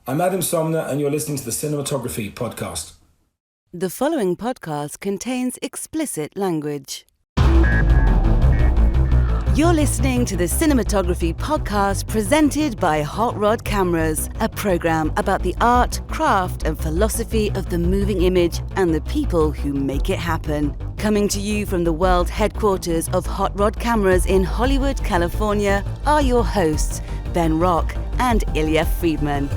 I'm Basil Somner, and you're listening to the Cinematography podcast. The following podcast contains explicit language. You're listening to the Cinematography podcast presented by Hot Rod Cameras, a program about the art, craft, and philosophy of the moving image and the people who make it happen. Coming to you from the world headquarters of Hot Rod Cameras in Hollywood, California, are your hosts, Ben Rock and Ilya Friedman.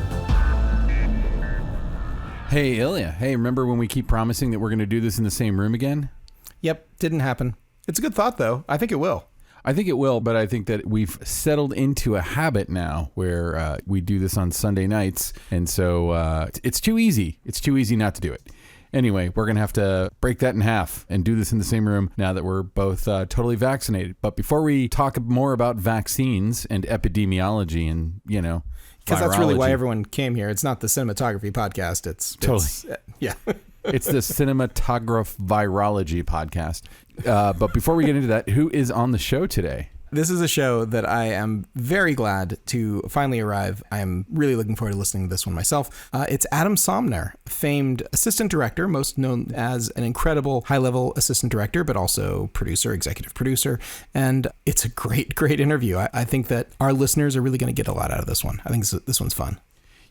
Hey, Ilya. Hey, remember when we keep promising that we're going to do this in the same room again? Yep, didn't happen. It's a good thought, though. I think it will. I think it will, but I think that we've settled into a habit now where we do this on Sunday nights, and so it's too easy. It's too easy not to do it. Anyway, we're going to have to break that in half and do this in the same room now that we're both totally vaccinated. But before we talk more about vaccines and epidemiology and, you know, because that's really why everyone came here. It's not the Cinematography podcast. It's yeah. It's the Cinematograph Virology podcast. But before we get into that, who is on the show today? This is a show that I am very glad to finally arrive. I am really looking forward to listening to this one myself. It's Adam Somner, famed assistant director, most known as an incredible high-level assistant director, but also producer, executive producer. And it's a great, great interview. I think that our listeners are really going to get a lot out of this one. I think this one's fun.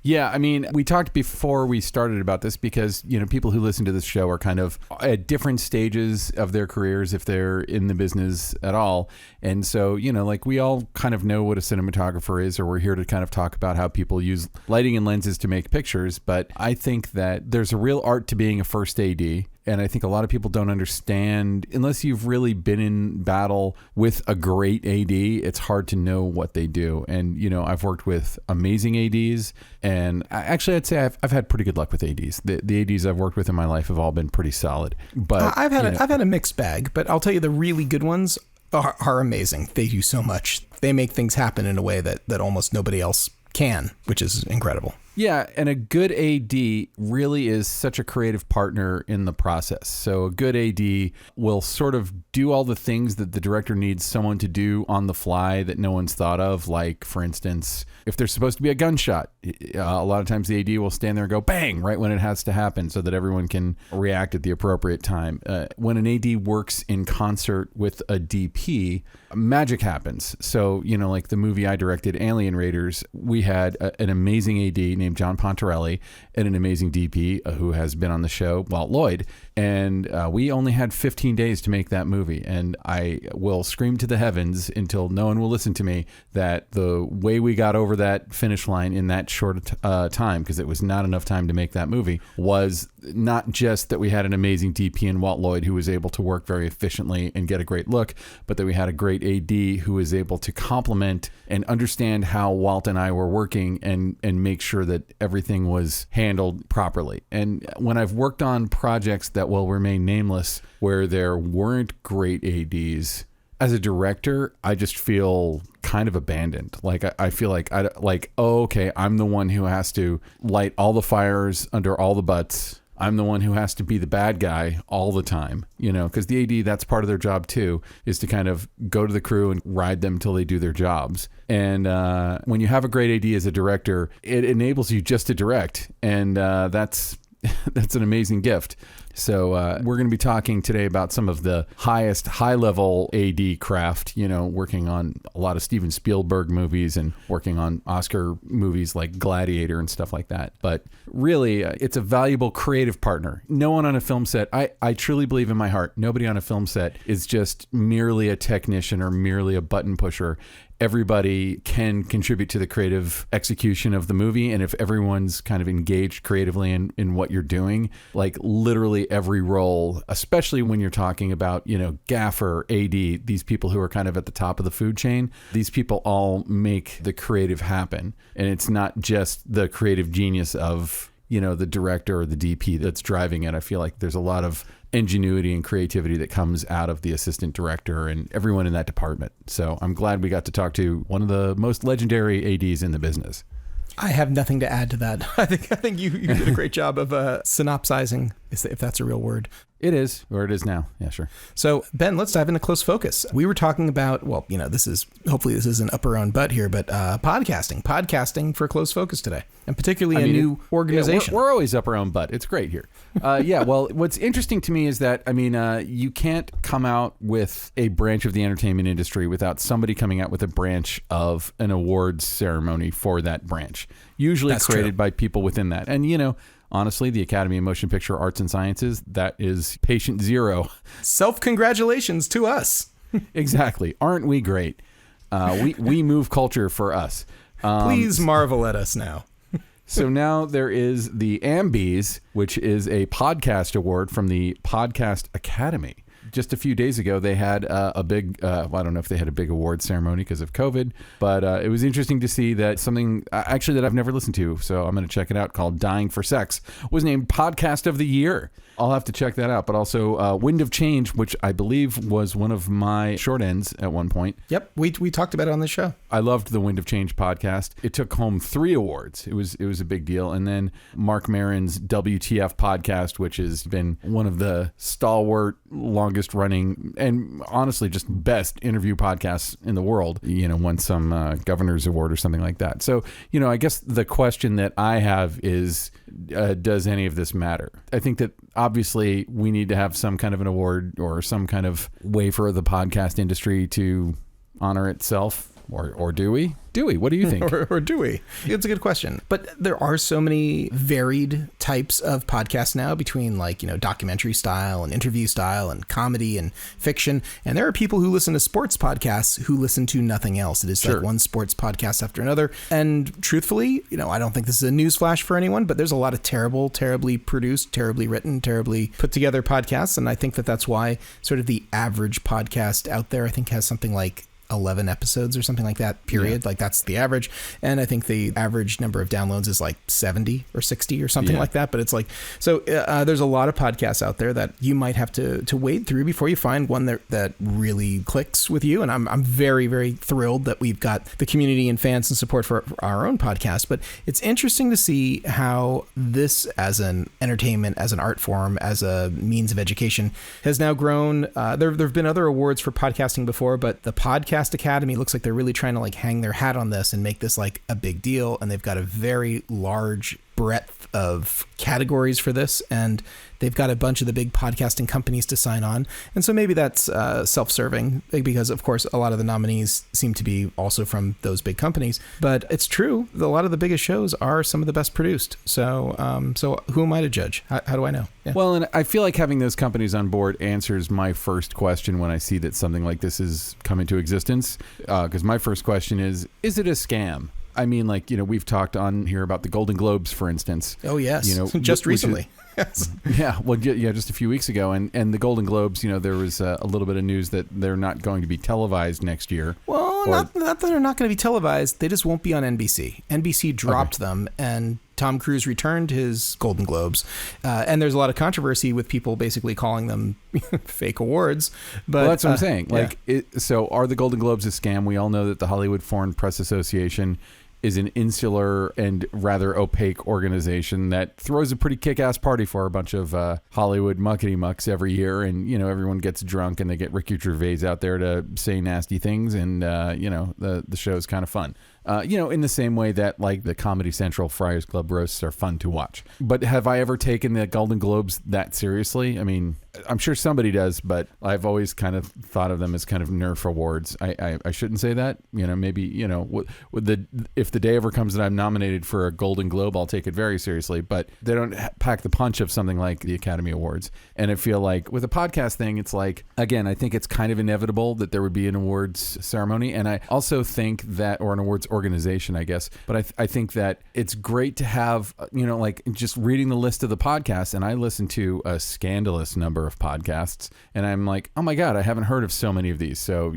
Yeah, I mean, we talked before we started about this because, you know, people who listen to this show are kind of at different stages of their careers if they're in the business at all. And so, you know, like we all kind of know what a cinematographer is, or we're here to kind of talk about how people use lighting and lenses to make pictures. But I think that there's a real art to being a first AD. And I think a lot of people don't understand, unless you've really been in battle with a great AD, it's hard to know what they do. And, you know, I've worked with amazing ADs, and actually I'd say I've had pretty good luck with ADs. The ADs I've worked with in my life have all been pretty solid. But I've had a mixed bag, but I'll tell you the really good ones are amazing. They do so much. They make things happen in a way that almost nobody else can, which is incredible. Yeah, and a good AD really is such a creative partner in the process. So a good AD will sort of do all the things that the director needs someone to do on the fly that no one's thought of. Like, for instance, if there's supposed to be a gunshot, a lot of times the AD will stand there and go bang right when it has to happen so that everyone can react at the appropriate time. When an AD works in concert with a DP, magic happens. So, you know, like the movie I directed, Alien Raiders, we had an amazing AD named John Pontarelli and an amazing DP who has been on the show, Walt Lloyd. And we only had 15 days to make that movie. And I will scream to the heavens until no one will listen to me that the way we got over that finish line in that short time, because it was not enough time to make that movie, was not just that we had an amazing DP in Walt Lloyd who was able to work very efficiently and get a great look, but that we had a great AD who was able to complement and understand how Walt and I were working and make sure that everything was handled properly. And when I've worked on projects that will remain nameless where there weren't great ADs, as a director, I just feel kind of abandoned. Like I feel like okay, I'm the one who has to light all the fires under all the butts. I'm the one who has to be the bad guy all the time, you know, because the AD, that's part of their job too, is to kind of go to the crew and ride them till they do their jobs. And when you have a great AD as a director, it enables you just to direct. And that's an amazing gift. So we're going to be talking today about some of the highest high-level AD craft, you know, working on a lot of Steven Spielberg movies and working on Oscar movies like Gladiator and stuff like that. But really, it's a valuable creative partner. No one on a film set, I truly believe in my heart, nobody on a film set is just merely a technician or merely a button pusher. Everybody can contribute to the creative execution of the movie. And if everyone's kind of engaged creatively in what you're doing, like literally every role, especially when you're talking about, you know, gaffer, AD, these people who are kind of at the top of the food chain, these people all make the creative happen. And it's not just the creative genius of, you know, the director or the DP that's driving it. I feel like there's a lot of ingenuity and creativity that comes out of the assistant director and everyone in that department. So I'm glad we got to talk to one of the most legendary ADs in the business. I have nothing to add to that. I think you did a great job of synopsizing, if that's a real word, It is, or it is now. Yeah, sure. So, Ben, let's dive into Close Focus. We were talking about, well, hopefully this isn't up our own butt here, but podcasting for Close Focus today, and particularly a new organization. Yeah, we're always up our own butt. It's great here. Well, what's interesting to me is that, you can't come out with a branch of the entertainment industry without somebody coming out with a branch of an awards ceremony for that branch, usually That's created true. by people within that. And, honestly, the Academy of Motion Picture Arts and Sciences, that is patient zero. Self-congratulations to us. Exactly. Aren't we great? We move culture for us. Please marvel at us now. So now there is the AMBIES, which is a podcast award from the Podcast Academy. Just a few days ago, they had a big, I don't know if they had a big award ceremony because of COVID, but it was interesting to see that something actually that I've never listened to, so I'm going to check it out, called Dying for Sex, was named Podcast of the Year. I'll have to check that out. But also Wind of Change, which I believe was one of my short ends at one point. Yep, we talked about it on the show. I loved the Wind of Change podcast. It took home 3 awards. It was a big deal. And then Mark Maron's WTF podcast, which has been one of the stalwart, longest running, and honestly just best interview podcasts in the world, won some governor's award or something like that. So, I guess the question that I have is, does any of this matter? I think that obviously we need to have some kind of an award or some kind of way for the podcast industry to honor itself. Or do we? What do you think? or do we? It's a good question. But there are so many varied types of podcasts now between documentary style and interview style and comedy and fiction. And there are people who listen to sports podcasts who listen to nothing else. It is Sure. like one sports podcast after another. And truthfully, I don't think this is a newsflash for anyone, but there's a lot of terribly produced, terribly written, terribly put together podcasts. And I think that that's why sort of the average podcast out there, I think, has something like 11 episodes or something like that, period. Yeah. Like that's the average. And I think the average number of downloads is like 70 or 60 or something like that. But it's like, so there's a lot of podcasts out there that you might have to wade through before you find one that really clicks with you. And I'm very, very thrilled that we've got the community and fans and support for our own podcast. But it's interesting to see how this as an entertainment, as an art form, as a means of education has now grown. There have been other awards for podcasting before, but the Podcast Academy looks like they're really trying to hang their hat on this and make this like a big deal. And they've got a very large breadth of categories for this, and they've got a bunch of the big podcasting companies to sign on. And so maybe that's self-serving, because of course a lot of the nominees seem to be also from those big companies. But it's true, a lot of the biggest shows are some of the best produced. So who am I to judge? How do I know? Yeah. Well, and I feel like having those companies on board answers my first question when I see that something like this is come into existence. Because my first question is it a scam? I mean, we've talked on here about the Golden Globes, for instance. Oh, yes. Just recently. Yes. Yeah. Well, just a few weeks ago. And the Golden Globes, there was a little bit of news that they're not going to be televised next year. Well, not that they're not going to be televised. They just won't be on NBC. NBC dropped them, and Tom Cruise returned his Golden Globes. And there's a lot of controversy with people basically calling them fake awards. But that's what I'm saying. So are the Golden Globes a scam? We all know that the Hollywood Foreign Press Association is an insular and rather opaque organization that throws a pretty kick-ass party for a bunch of Hollywood muckety-mucks every year. And, everyone gets drunk and they get Ricky Gervais out there to say nasty things. And, the show's kind of fun. In the same way that the Comedy Central Friars Club roasts are fun to watch. But have I ever taken the Golden Globes that seriously? I mean, I'm sure somebody does, but I've always kind of thought of them as kind of Nerf awards. I shouldn't say that. Maybe, if the day ever comes that I'm nominated for a Golden Globe, I'll take it very seriously. But they don't pack the punch of something like the Academy Awards. And I feel like with a podcast thing, it's again, I think it's kind of inevitable that there would be an awards ceremony. And I also think that, or an awards organization, I guess. But I think that it's great to have, just reading the list of the podcasts, and I listen to a scandalous number of podcasts, and I'm like, oh my God, I haven't heard of so many of these. So,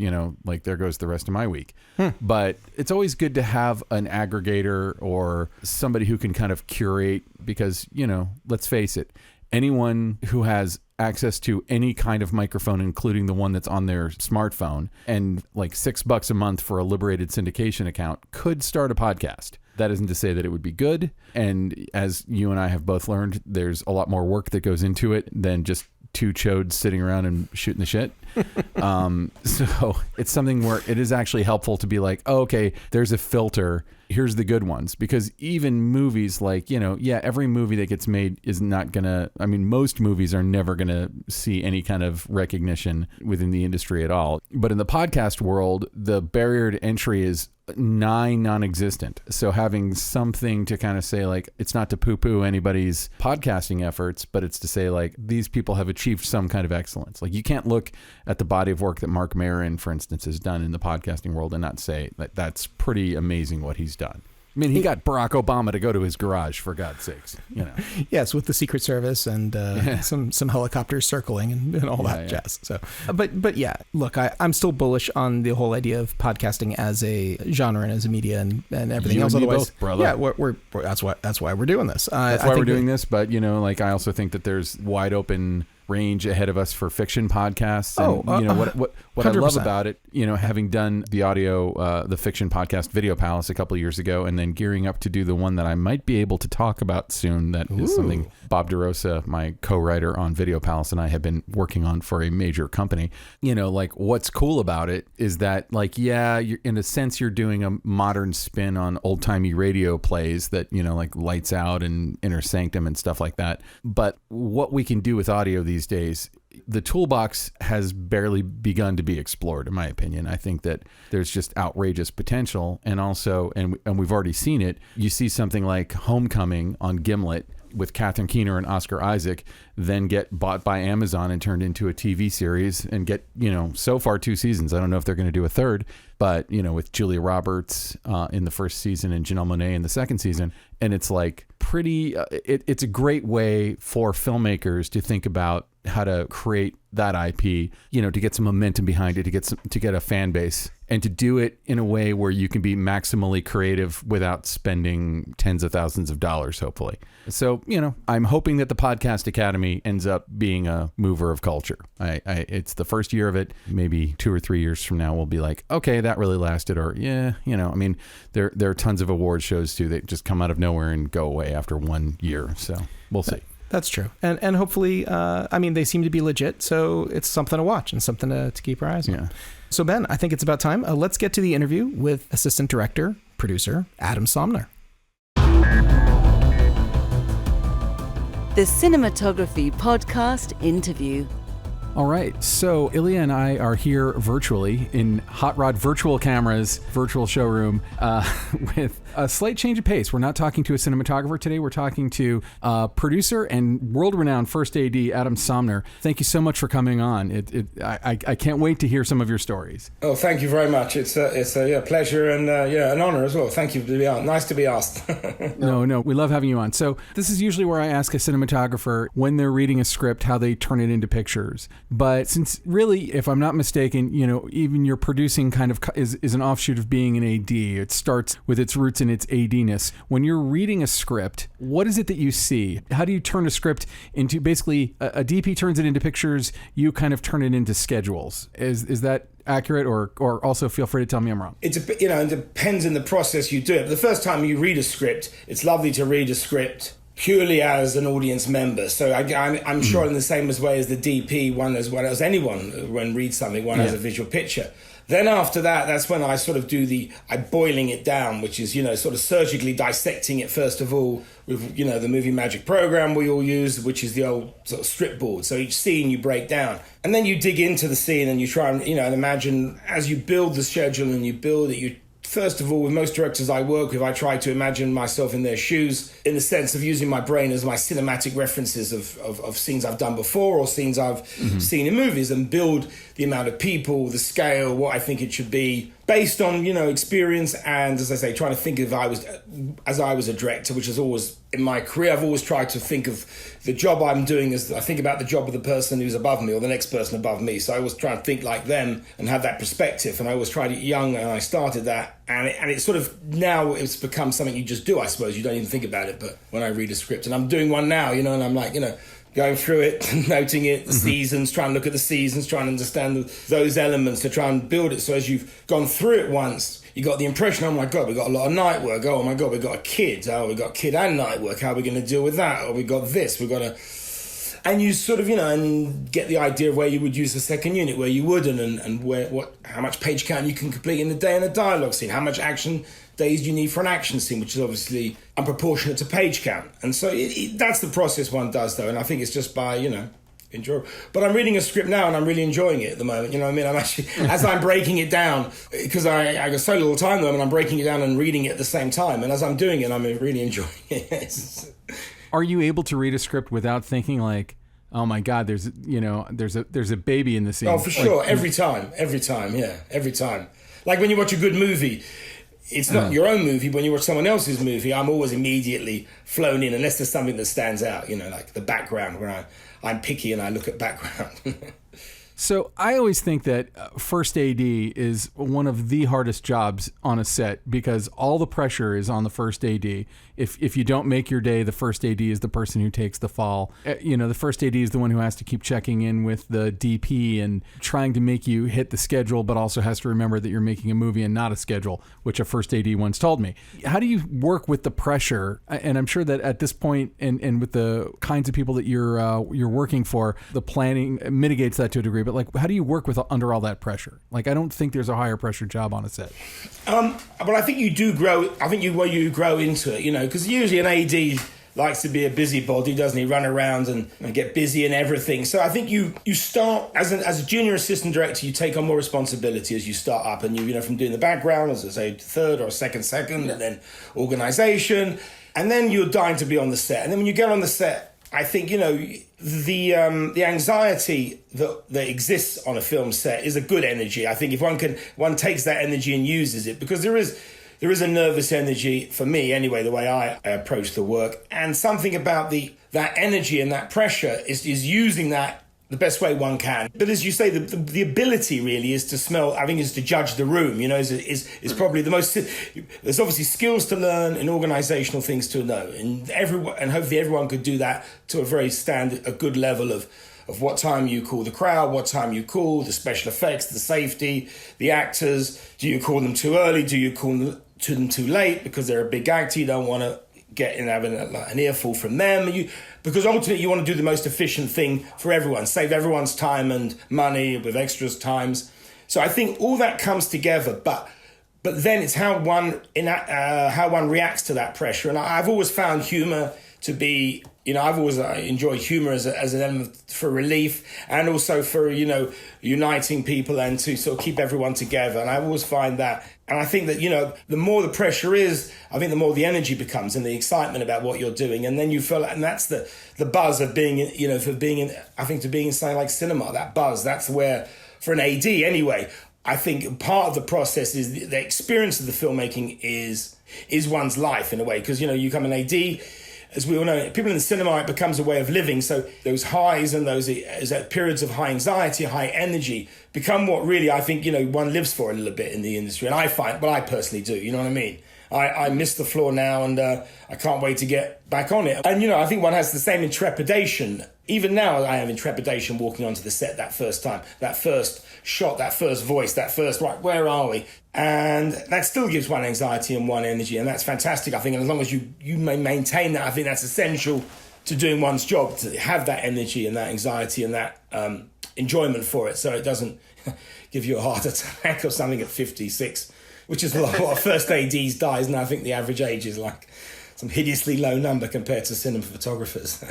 there goes the rest of my week. But it's always good to have an aggregator or somebody who can kind of curate, because, let's face it, anyone who has access to any kind of microphone, including the one that's on their smartphone, and $6 a month for a liberated syndication account, could start a podcast. That isn't to say that it would be good. And as you and I have both learned, there's a lot more work that goes into it than just two chodes sitting around and shooting the shit. So it's something where it is actually helpful to be like, oh, okay, there's a filter. Here's the good ones. Because even movies like, every movie that gets made is not going to, most movies are never going to see any kind of recognition within the industry at all. But in the podcast world, the barrier to entry is non-existent. So having something to kind of say, like, it's not to poo-poo anybody's podcasting efforts, but it's to say, like, these people have achieved some kind of excellence. Like, you can't look at the body of work that Mark Maron, for instance, has done in the podcasting world and not say that that's pretty amazing what he's done. I mean, he got Barack Obama to go to his garage, for God's sakes, Yes, with the Secret Service and some helicopters circling and all that jazz. So, but yeah, look, I'm still bullish on the whole idea of podcasting as a genre and as a media and everything else. Otherwise, both, brother. Yeah, we're that's why we're doing this. That's why we're doing this. But I also think that there's wide open range ahead of us for fiction podcasts. And, what I love about it, having done the audio, the fiction podcast Video Palace a couple of years ago, and then gearing up to do the one that I might be able to talk about soon. That is something Bob DeRosa, my co-writer on Video Palace, and I have been working on for a major company. What's cool about it is that, you're, in a sense, you're doing a modern spin on old-timey radio plays that, like Lights Out and Inner Sanctum and stuff like that. But what we can do with audio these days, the toolbox has barely begun to be explored, in my opinion. I think that there's just outrageous potential. And also, and we've already seen it, you see something like Homecoming on Gimlet with Catherine Keener and Oscar Isaac, then get bought by Amazon and turned into a TV series and get, so far 2 seasons. I don't know if they're going to do a third, but, with Julia Roberts in the first season and Janelle Monáe in the second season. And it's like pretty, it's a great way for filmmakers to think about how to create that IP, to get some momentum behind it, to get a fan base, and to do it in a way where you can be maximally creative without spending tens of thousands of dollars, hopefully. So, I'm hoping that the Podcast Academy ends up being a mover of culture. It's the first year of it. Maybe 2 or 3 years from now, we'll be like, okay, that really lasted. Or, there are tons of award shows too that just come out of nowhere and go away after 1 year. So we'll see. That's true. And hopefully, they seem to be legit. So it's something to watch and something to keep our eyes on. Yeah. So Ben, I think it's about time. Let's get to the interview with assistant director, producer, Adam Somner. The Cinematography Podcast Interview. All right, so Ilya and I are here virtually in Hot Rod Virtual Cameras virtual showroom with a slight change of pace. We're not talking to a cinematographer today. We're talking to producer and world-renowned first AD Adam Somner. Thank you so much for coming on. I can't wait to hear some of your stories. Oh, thank you very much. It's a pleasure and an honor as well. Thank you to be on. Nice to be asked. No, we love having you on. So this is usually where I ask a cinematographer when they're reading a script how they turn it into pictures. But since really, if I'm not mistaken, even your producing kind of is an offshoot of being an AD. It starts with its roots in its AD-ness. When you're reading a script, what is it that you see? How do you turn a script into, basically, a DP turns it into pictures, you kind of turn it into schedules. Is that accurate, or also feel free to tell me I'm wrong? It depends on the process you do it. But the first time you read a script, it's lovely to read a script purely as an audience member. So I'm sure in the same way as the DP, one as well as anyone, when reads something, one has a visual picture. Then after that, that's when I sort of do I'm boiling it down, which is, sort of surgically dissecting it first of all with, the Movie Magic program we all use, which is the old sort of strip board. So each scene you break down. And then you dig into the scene and you try and, and imagine as you build the schedule and you build it, first of all, with most directors I work with, I try to imagine myself in their shoes in the sense of using my brain as my cinematic references of scenes I've done before or scenes I've seen in movies, and build the amount of people, the scale, what I think it should be, based on, experience and, as I say, trying to think of as I was a director, which is always, in my career, I've always tried to think of the job I'm doing as I think about the job of the person who's above me or the next person above me. So I always try and think like them and have that perspective. And I always tried it young and I started that. And it's sort of, now it's become something you just do, I suppose. You don't even think about it. But when I read a script, and I'm doing one now, and I'm like, going through it, noting it, the seasons, trying to look at the seasons, trying to understand those elements to try and build it. So as you've gone through it once, you got the impression, oh my God, we got a lot of night work. Oh my God, we got a kid. Oh, we got kid and night work. How are we going to deal with that? Oh, we got this. We got to... And you sort of, and get the idea of where you would use the second unit, where you wouldn't, and how much page count you can complete in a day in a dialogue scene, how much action days you need for an action scene, which is obviously unproportionate to page count. And so that's the process one does, though, and I think it's just by, enjoy. But I'm reading a script now and I'm really enjoying it at the moment. You know what I mean? I'm actually, as I'm breaking it down, because I got so little time though, and I'm breaking it down and reading it at the same time. And as I'm doing it, I'm really enjoying it. Are you able to read a script without thinking like, oh my God, there's a baby in the scene? Oh, for sure. Every time. Yeah. Every time. Like when you watch a good movie, it's not your own movie. When you watch someone else's movie, I'm always immediately flown in, unless there's something that stands out, like the background, where I'm picky and I look at background. So I always think that first AD is one of the hardest jobs on a set, because all the pressure is on the first AD. If you don't make your day, the first AD is the person who takes the fall. The first AD is the one who has to keep checking in with the DP and trying to make you hit the schedule, but also has to remember that you're making a movie and not a schedule, which a first AD once told me. How do you work with the pressure? And I'm sure that at this point, and with the kinds of people that you're working for, the planning mitigates that to a degree. But like, how do you work with under all that pressure? Like, I don't think there's a higher pressure job on a set. But I think you do grow. I think you grow into it, because usually an AD likes to be a busybody, doesn't he? Run around and get busy and everything. So I think you start as a junior assistant director, you take on more responsibility as you start up, and you from doing the background, as I say, third or second, and then organization, and then you're dying to be on the set. And then when you get on the set, I think the anxiety that exists on a film set is a good energy. I think if one takes that energy and uses it, because there is a nervous energy, for me anyway, the way I approach the work, and something about that energy and that pressure is using that the best way one can. But as you say, the ability really is to smell, I think, is to judge the room, is probably the most. There's obviously skills to learn and organizational things to know. And hopefully everyone could do that to a good level of what time you call the crowd, what time you call the special effects, the safety, the actors. Do you call them too early? Do you call them too late because they're a big actor? You don't want to get in having an earful from them. Because ultimately you want to do the most efficient thing for everyone, save everyone's time and money with extras times. So I think all that comes together, but then it's how one reacts to that pressure. And I've always found humor to be, I've always enjoyed humor as an element for relief, and also for, uniting people and to sort of keep everyone together. And I always find that. And I think that, the more the pressure is, I think the more the energy becomes and the excitement about what you're doing. And then you feel, and that's the buzz of being, for being in, I think, to being in something like cinema, that buzz, that's where, for an AD anyway, I think part of the process is the experience of the filmmaking is one's life in a way. Because, you come an AD, as we all know, people in the cinema, it becomes a way of living. So those highs and those periods of high anxiety, high energy become what really, I think, one lives for a little bit in the industry. And I find, well, I personally do, you know what I mean? I miss the floor now, and I can't wait to get back on it. And, I think one has the same intrepidation. Even now, I have intrepidation walking onto the set that first time, that first shot, that first voice, that first, right, where are we? And that still gives one anxiety and one energy, and that's fantastic, I think. And as long as you may maintain that, I think that's essential to doing one's job, to have that energy and that anxiety and that enjoyment for it, so it doesn't give you a heart attack or something at 56, which is what first ADs dies, and I think the average age is like some hideously low number compared to cinematographers.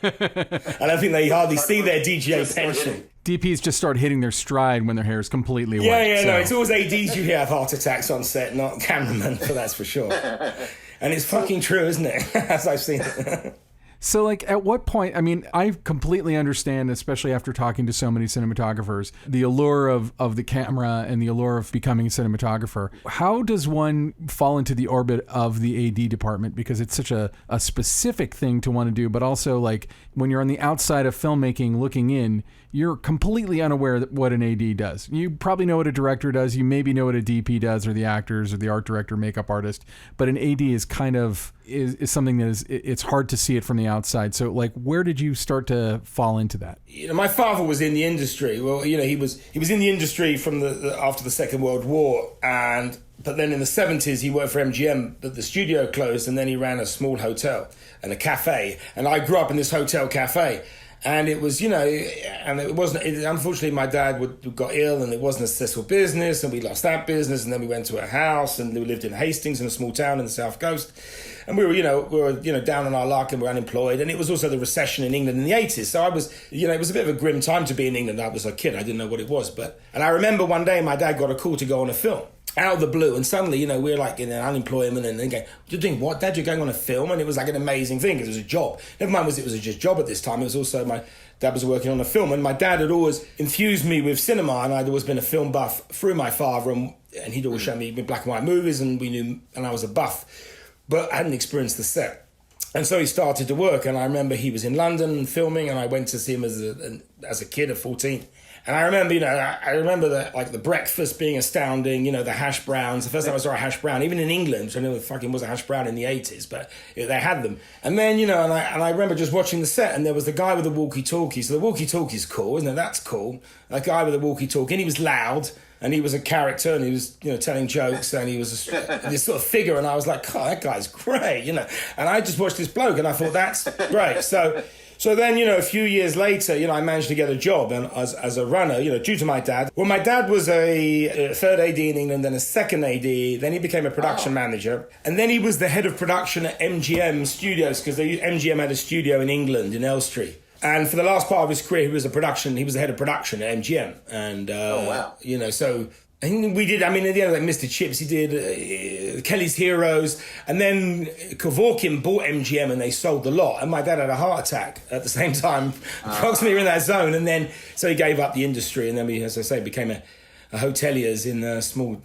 I don't think they hardly see their DGA pension. DPs just start hitting their stride when their hair is completely white. No, it's always ADs you hear have heart attacks on set, not cameramen, for that's for sure. And it's fucking true, isn't it? As I've seen it. So, like, at what point, I mean, I completely understand, especially after talking to so many cinematographers, the allure of the camera and the allure of becoming a cinematographer. How does one fall into the orbit of the AD department? Because it's such a specific thing to want to do, but also, like, when you're on the outside of filmmaking looking in, you're completely unaware of what an AD does. You probably know what a director does. You maybe know what a DP does, or the actors, or the art director, makeup artist. But an AD is kind of is something that it's hard to see it from the outside. So, like, where did you start to fall into that? My father was in the industry. Well, he was in the industry from after the Second World War, but then in the 70s he worked for MGM, but the studio closed, and then he ran a small hotel and a cafe. And I grew up in this hotel cafe. And it was, and it wasn't, unfortunately my dad got ill and it wasn't a successful business and we lost that business and then we went to a house and we lived in Hastings in a small town in the South Coast. And we were down on our luck and we were unemployed. And it was also the recession in England in the 80s. So I was, it was a bit of a grim time to be in England. I was a kid. I didn't know what it was. And I remember one day my dad got a call to go on a film. Out of the blue, and suddenly, we're like in unemployment, and then going, "You're doing what, Dad? You're going on a film?" And it was like an amazing thing because it was a job. Never mind, it was just a job at this time. It was also my dad was working on a film, and my dad had always infused me with cinema, and I'd always been a film buff through my father, and he'd always show me black and white movies, and I was a buff, but I hadn't experienced the set. And so he started to work, and I remember he was in London filming, and I went to see him as a kid at 14. And I remember, that, like, the breakfast being astounding, the hash browns. The first time I saw a hash brown, even in England, I know there fucking was a hash brown in the 80s, but they had them. And then, and I remember just watching the set, and there was the guy with the walkie-talkie. So the walkie-talkie's cool, isn't it? That's cool. That guy with the walkie-talkie, and he was loud, and he was a character, and he was, telling jokes, and he was this sort of figure, and I was like, God, that guy's great, And I just watched this bloke, and I thought, that's great. So then, a few years later, I managed to get a job and as a runner, due to my dad. Well, my dad was a third AD in England, then a second AD, then he became a production manager, and then he was the head of production at MGM Studios, because MGM had a studio in England, in Elstree. And for the last part of his career, he was the head of production at MGM. And, so... I think we did, at the end of Mr. Chips, he did Kelly's Heroes, and then Kevorkian bought MGM and they sold the lot, and my dad had a heart attack at the same time, approximately in that zone, and then, so he gave up the industry, and then we, as I say, became a hoteliers in a small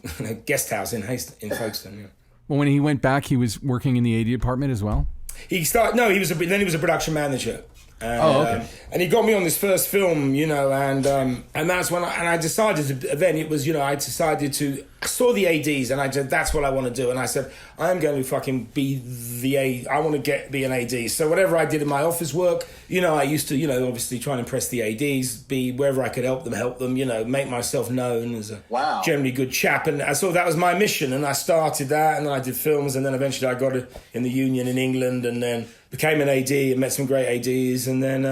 guest house in Folkestone. Yeah. Well, when he went back, he was working in the AD department as well? He was a production manager. And he got me on this first film, and that's when I decided to. Then it was, I saw the ADs, and I said, that's what I want to do. And I said, I'm going to fucking be the AD. I want to be an AD. So whatever I did in my office work, I used to, obviously try and impress the ADs, be wherever I could help them, make myself known as a generally good chap. And I saw that was my mission, and I started that, and then I did films, and then eventually I got it in the Union in England, and then became an AD and met some great ADs, and then,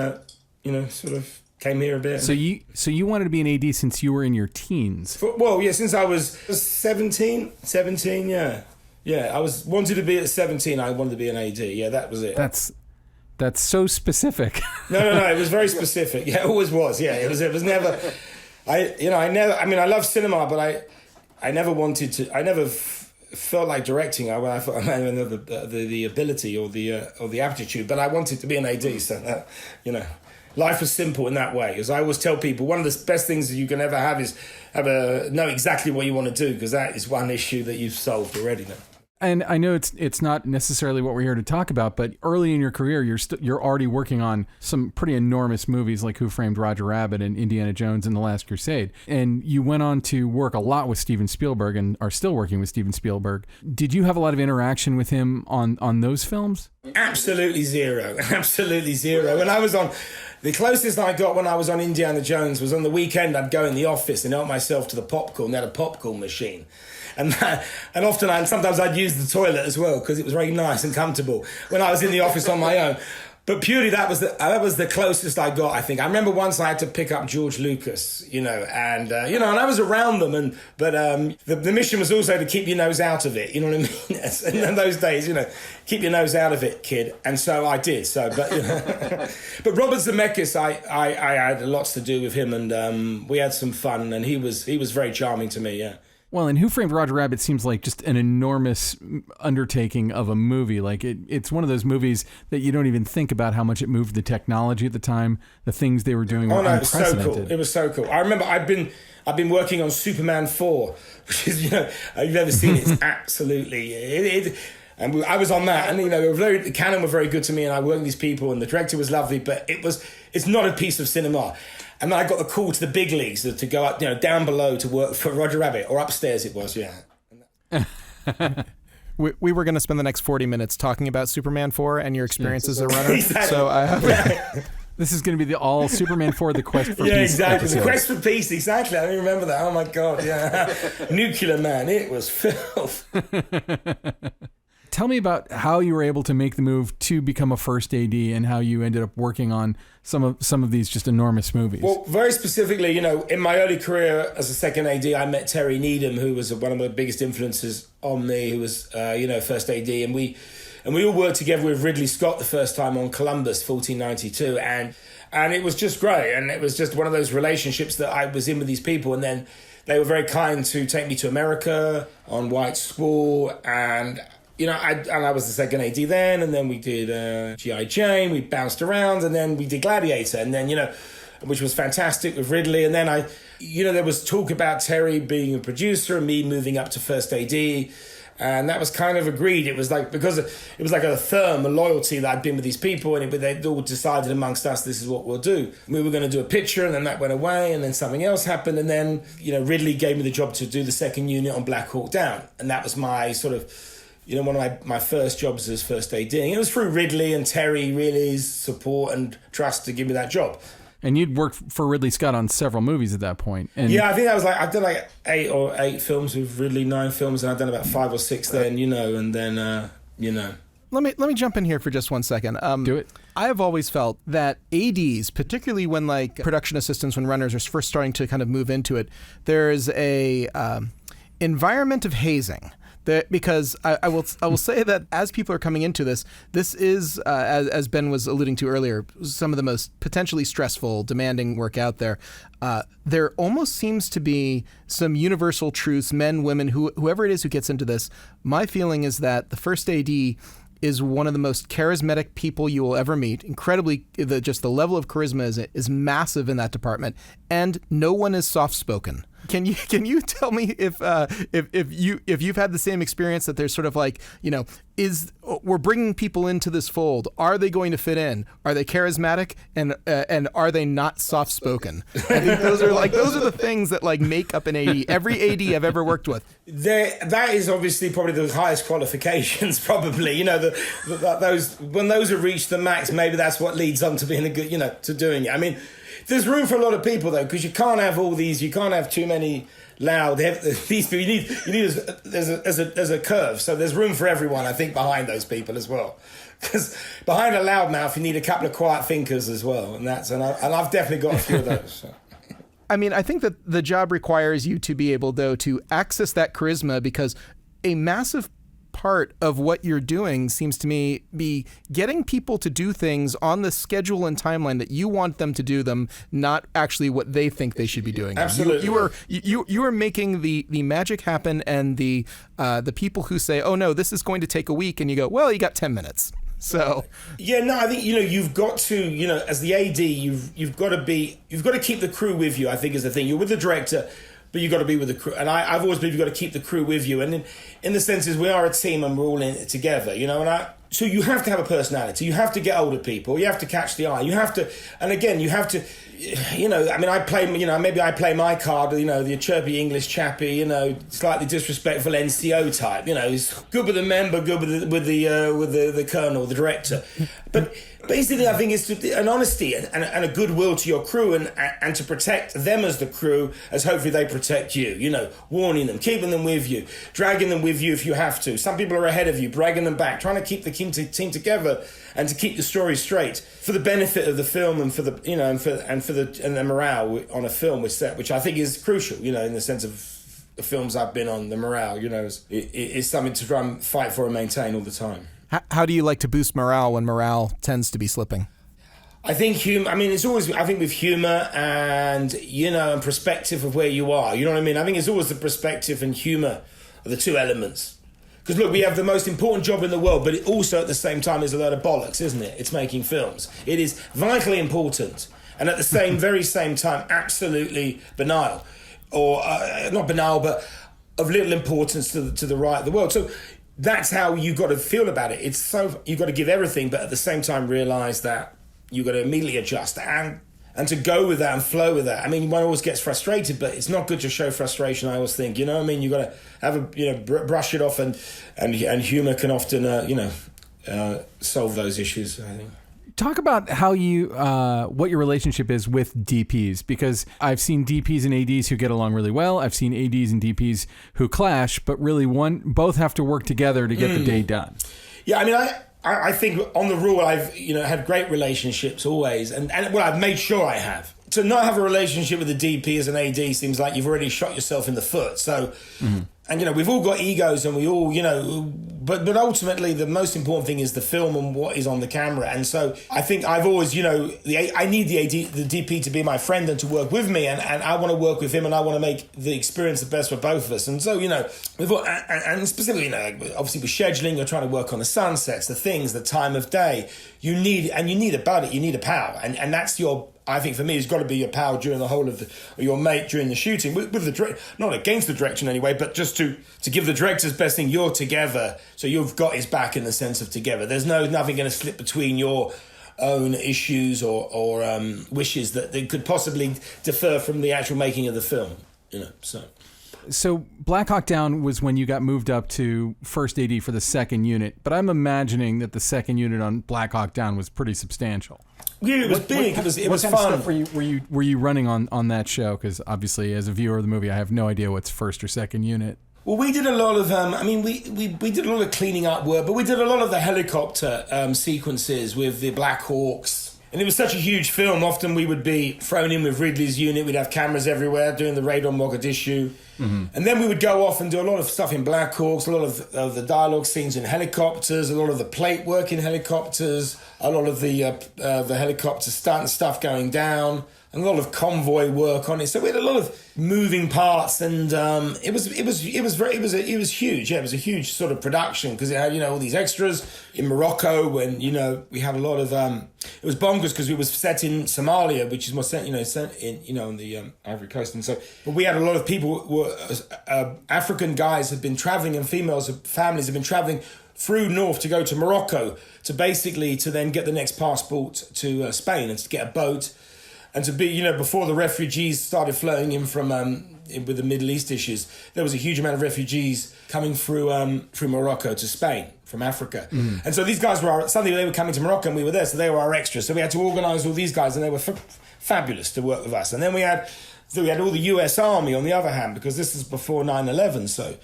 sort of came here a bit. So you wanted to be an AD since you were in your teens? Since I was 17, yeah. Yeah, I wanted to be at 17, I wanted to be an AD. Yeah, that was it. That's so specific. No, it was very specific. Yeah, it always was. Yeah, it was never... I love cinema, but I never wanted to... I never... felt like directing. I thought I didn't have the ability or the aptitude, but I wanted to be an AD. So life was simple in that way. As I always tell people, one of the best things that you can ever have is know exactly what you want to do, because that is one issue that you've solved already. And I know it's not necessarily what we're here to talk about, but early in your career, you're already working on some pretty enormous movies like Who Framed Roger Rabbit and Indiana Jones and The Last Crusade. And you went on to work a lot with Steven Spielberg and are still working with Steven Spielberg. Did you have a lot of interaction with him on those films? Absolutely zero. Absolutely zero. When I was on... The closest I got when I was on Indiana Jones was on the weekend. I'd go in the office and help myself to the popcorn. They had a popcorn machine. And sometimes I'd use the toilet as well, because it was very nice and comfortable when I was in the office on my own. But purely that was the closest I got, I think. I remember once I had to pick up George Lucas, and I was around them, but the mission was also to keep your nose out of it, you know what I mean? In those days, keep your nose out of it, kid. And so I did. But Robert Zemeckis, I had lots to do with him, and we had some fun, and he was very charming to me, yeah. Well, and Who Framed Roger Rabbit seems like just an enormous undertaking of a movie. Like it's one of those movies that you don't even think about how much it moved the technology at the time. The things they were doing were unprecedented. It was so cool. I remember I've been working on Superman 4, which is, you've never seen it. It's absolutely... And I was on that, and the Canon were very good to me, and I worked with these people, and the director was lovely, but it's not a piece of cinema. And then I got the call to the big leagues to go up, down below to work for Roger Rabbit, or upstairs it was, yeah. We were going to spend the next 40 minutes talking about Superman 4 and your experience as a runner. Exactly. So this is going to be the all Superman 4, the Quest for Peace. Yeah, exactly. Episode. The Quest for Peace, exactly. I remember that. Oh my God, yeah. Nuclear Man, it was filth. Tell me about how you were able to make the move to become a first AD and how you ended up working on some of these just enormous movies. Well, very specifically, in my early career as a second AD, I met Terry Needham, who was one of the biggest influences on me, who was, first AD. And we all worked together with Ridley Scott the first time on Columbus, 1492. And it was just great. And it was just one of those relationships that I was in with these people. And then they were very kind to take me to America on White Squall. And I was the second AD then, and then we did G.I. Jane, we bounced around, and then we did Gladiator, and then, which was fantastic with Ridley. And then there was talk about Terry being a producer and me moving up to first AD, and that was kind of agreed. It was like, because it was like a loyalty that I'd been with these people, and they'd all decided amongst us, this is what we'll do. We were going to do a picture, and then that went away, and then something else happened, and then, Ridley gave me the job to do the second unit on Black Hawk Down, and that was my sort of, one of my first jobs as first AD. It was through Ridley and Terry Really's support and trust to give me that job. And you'd worked for Ridley Scott on several movies at that point. And yeah, I think I've done like 8 films with Ridley, 9 films, and I've done about 5 or 6 then, and then. Let me jump in here for just one second. Do it. I have always felt that ADs, particularly when like production assistants, when runners are first starting to kind of move into it, there is a environment of hazing. Because I will say that as people are coming into this is, as Ben was alluding to earlier, some of the most potentially stressful, demanding work out there. There almost seems to be some universal truths, men, women, whoever it is who gets into this. My feeling is that the first AD is one of the most charismatic people you will ever meet. Incredibly, just the level of charisma is massive in that department, and no one is soft-spoken. Can you tell me if you've had the same experience, that there's sort of like, we're bringing people into this fold. Are they going to fit in? Are they charismatic? And are they not soft spoken? I think those are the things that like make up an AD. Every AD I've ever worked with. That is obviously probably the highest qualifications. Probably, those when those have reached the max, maybe that's what leads on to being a good, to doing it. I mean, there's room for a lot of people though, because you can't have all these. You can't have too many loud. These people. You need there's a curve. So there's room for everyone, I think, behind those people as well. Because behind a loudmouth, you need a couple of quiet thinkers as well, and I've definitely got a few of those. So. I mean, I think that the job requires you to be able, though, to access that charisma, because a massive part of what you're doing seems to me be getting people to do things on the schedule and timeline that you want them to do them, not actually what they think they should be doing. Absolutely. You are making the magic happen, and the people who say, oh no, this is going to take a week, and you go, well, you got 10 minutes. So yeah, no, I think you've got to, as the AD, you've got to keep the crew with you. I think is the thing. You're with the director, but you've got to be with the crew. And I've always believed you've got to keep the crew with you. And in the sense is we are a team and we're all in it together, so you have to have a personality. You have to get older people. You have to catch the eye. You have to, and again, you have to, I play, maybe I play my card, the chirpy English chappy, slightly disrespectful NCO type, he's good with the member, good with the colonel, the director. But basically, I think it's an honesty and a goodwill to your crew and to protect them as the crew, as hopefully they protect you, warning them, keeping them with you, dragging them with you if you have to. Some people are ahead of you, dragging them back, trying to keep the team together and to keep the story straight for the benefit of the film and for the, and the morale on a film which I think is crucial, in the sense of the films I've been on, the morale, is something to try and fight for and maintain all the time. How do you like to boost morale when morale tends to be slipping? I think it's always, I think with humor and, and perspective of where you are, you know what I mean? I think it's always the perspective and humor are the two elements. Because look, we have the most important job in the world, but it also at the same time is a load of bollocks, isn't it? It's making films. It is vitally important. And at the very same time, absolutely banal. Or not banal, but of little importance to the right of the world. So that's how you got to feel about it. It's so you got to give everything, but at the same time realise that you got to immediately adjust and to go with that and flow with that. I mean, one always gets frustrated, but it's not good to show frustration. I always think, you got to have brush it off, and humour can often solve those issues, I think. Talk about how you, what your relationship is with DPs, because I've seen DPs and ADs who get along really well. I've seen ADs and DPs who clash, but really both have to work together to get the day done. Yeah, I mean, I think on the rule I've had great relationships always, and well, I've made sure I have. To not have a relationship with a DP as an AD seems like you've already shot yourself in the foot. So, and we've all got egos, and we all, but ultimately the most important thing is the film and what is on the camera. And so I think I've always, I need the DP to be my friend and to work with me, and I want to work with him, and I want to make the experience the best for both of us. And so, we've all, and specifically, obviously with scheduling, you're trying to work on the sunsets, the things, the time of day. You need a buddy, you need a pal, and that's I think for me, it's got to be your pal during the whole of your mate during the shooting, with the not against the direction anyway, but just to give the director's best thing. You're together, so you've got his back in the sense of together. There's nothing going to slip between your own issues or wishes that they could possibly defer from the actual making of the film. So Black Hawk Down was when you got moved up to first AD for the second unit, but I'm imagining that the second unit on Black Hawk Down was pretty substantial. Yeah, it was big. It was fun. What kind of stuff were you running on that show? Because obviously, as a viewer of the movie, I have no idea what's first or second unit. Well, we did a lot of. We did a lot of cleaning up work, but we did a lot of the helicopter sequences with the Black Hawks. And it was such a huge film. Often we would be thrown in with Ridley's unit. We'd have cameras everywhere doing the raid on Mogadishu. Mm-hmm. And then we would go off and do a lot of stuff in Black Hawks, a lot of the dialogue scenes in helicopters, a lot of the plate work in helicopters, a lot of the helicopter stuff going down, and a lot of convoy work on it. So we had a lot of moving parts, and it was huge. Yeah, it was a huge sort of production because it had all these extras in Morocco. When we had a lot of it was bonkers because we was set in Somalia, which is more set on the Ivory Coast, and so. But we had a lot of people who were African guys had been traveling, and families had been traveling through north to go to Morocco to then get the next passport to Spain and to get a boat. And to be, before the refugees started flowing in from with the Middle East issues, there was a huge amount of refugees coming through Morocco to Spain from Africa. Mm. And so these guys suddenly they were coming to Morocco and we were there, so they were our extras. So we had to organise all these guys, and they were fabulous to work with us. And then we had all the US Army on the other hand, because this is before 9/11. So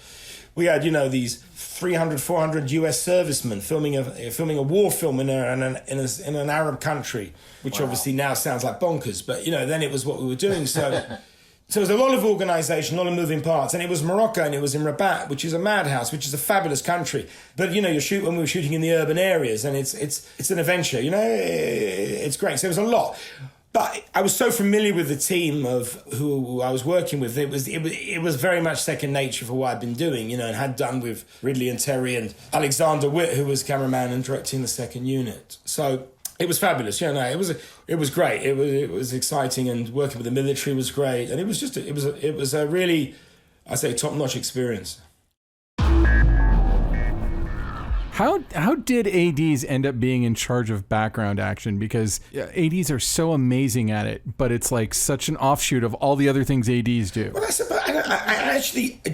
we had these 300, 400 US servicemen filming a war film in an Arab country, which obviously now sounds like bonkers, but then it was what we were doing. So so it was a lot of organisation, a lot of moving parts, and it was Morocco, and it was in Rabat, which is a madhouse, which is a fabulous country. But when we were shooting in the urban areas, and it's an adventure, it's great. So it was a lot. But I was so familiar with the team of who I was working with. It was very much second nature for what I'd been doing, and had done with Ridley and Terry and Alexander Witt, who was cameraman and directing the second unit. So it was fabulous. It was great. It was exciting, and working with the military was great. And it was a really, I say, top-notch experience. How did ADs end up being in charge of background action? Because ADs are so amazing at it, but it's like such an offshoot of all the other things ADs do. Well, I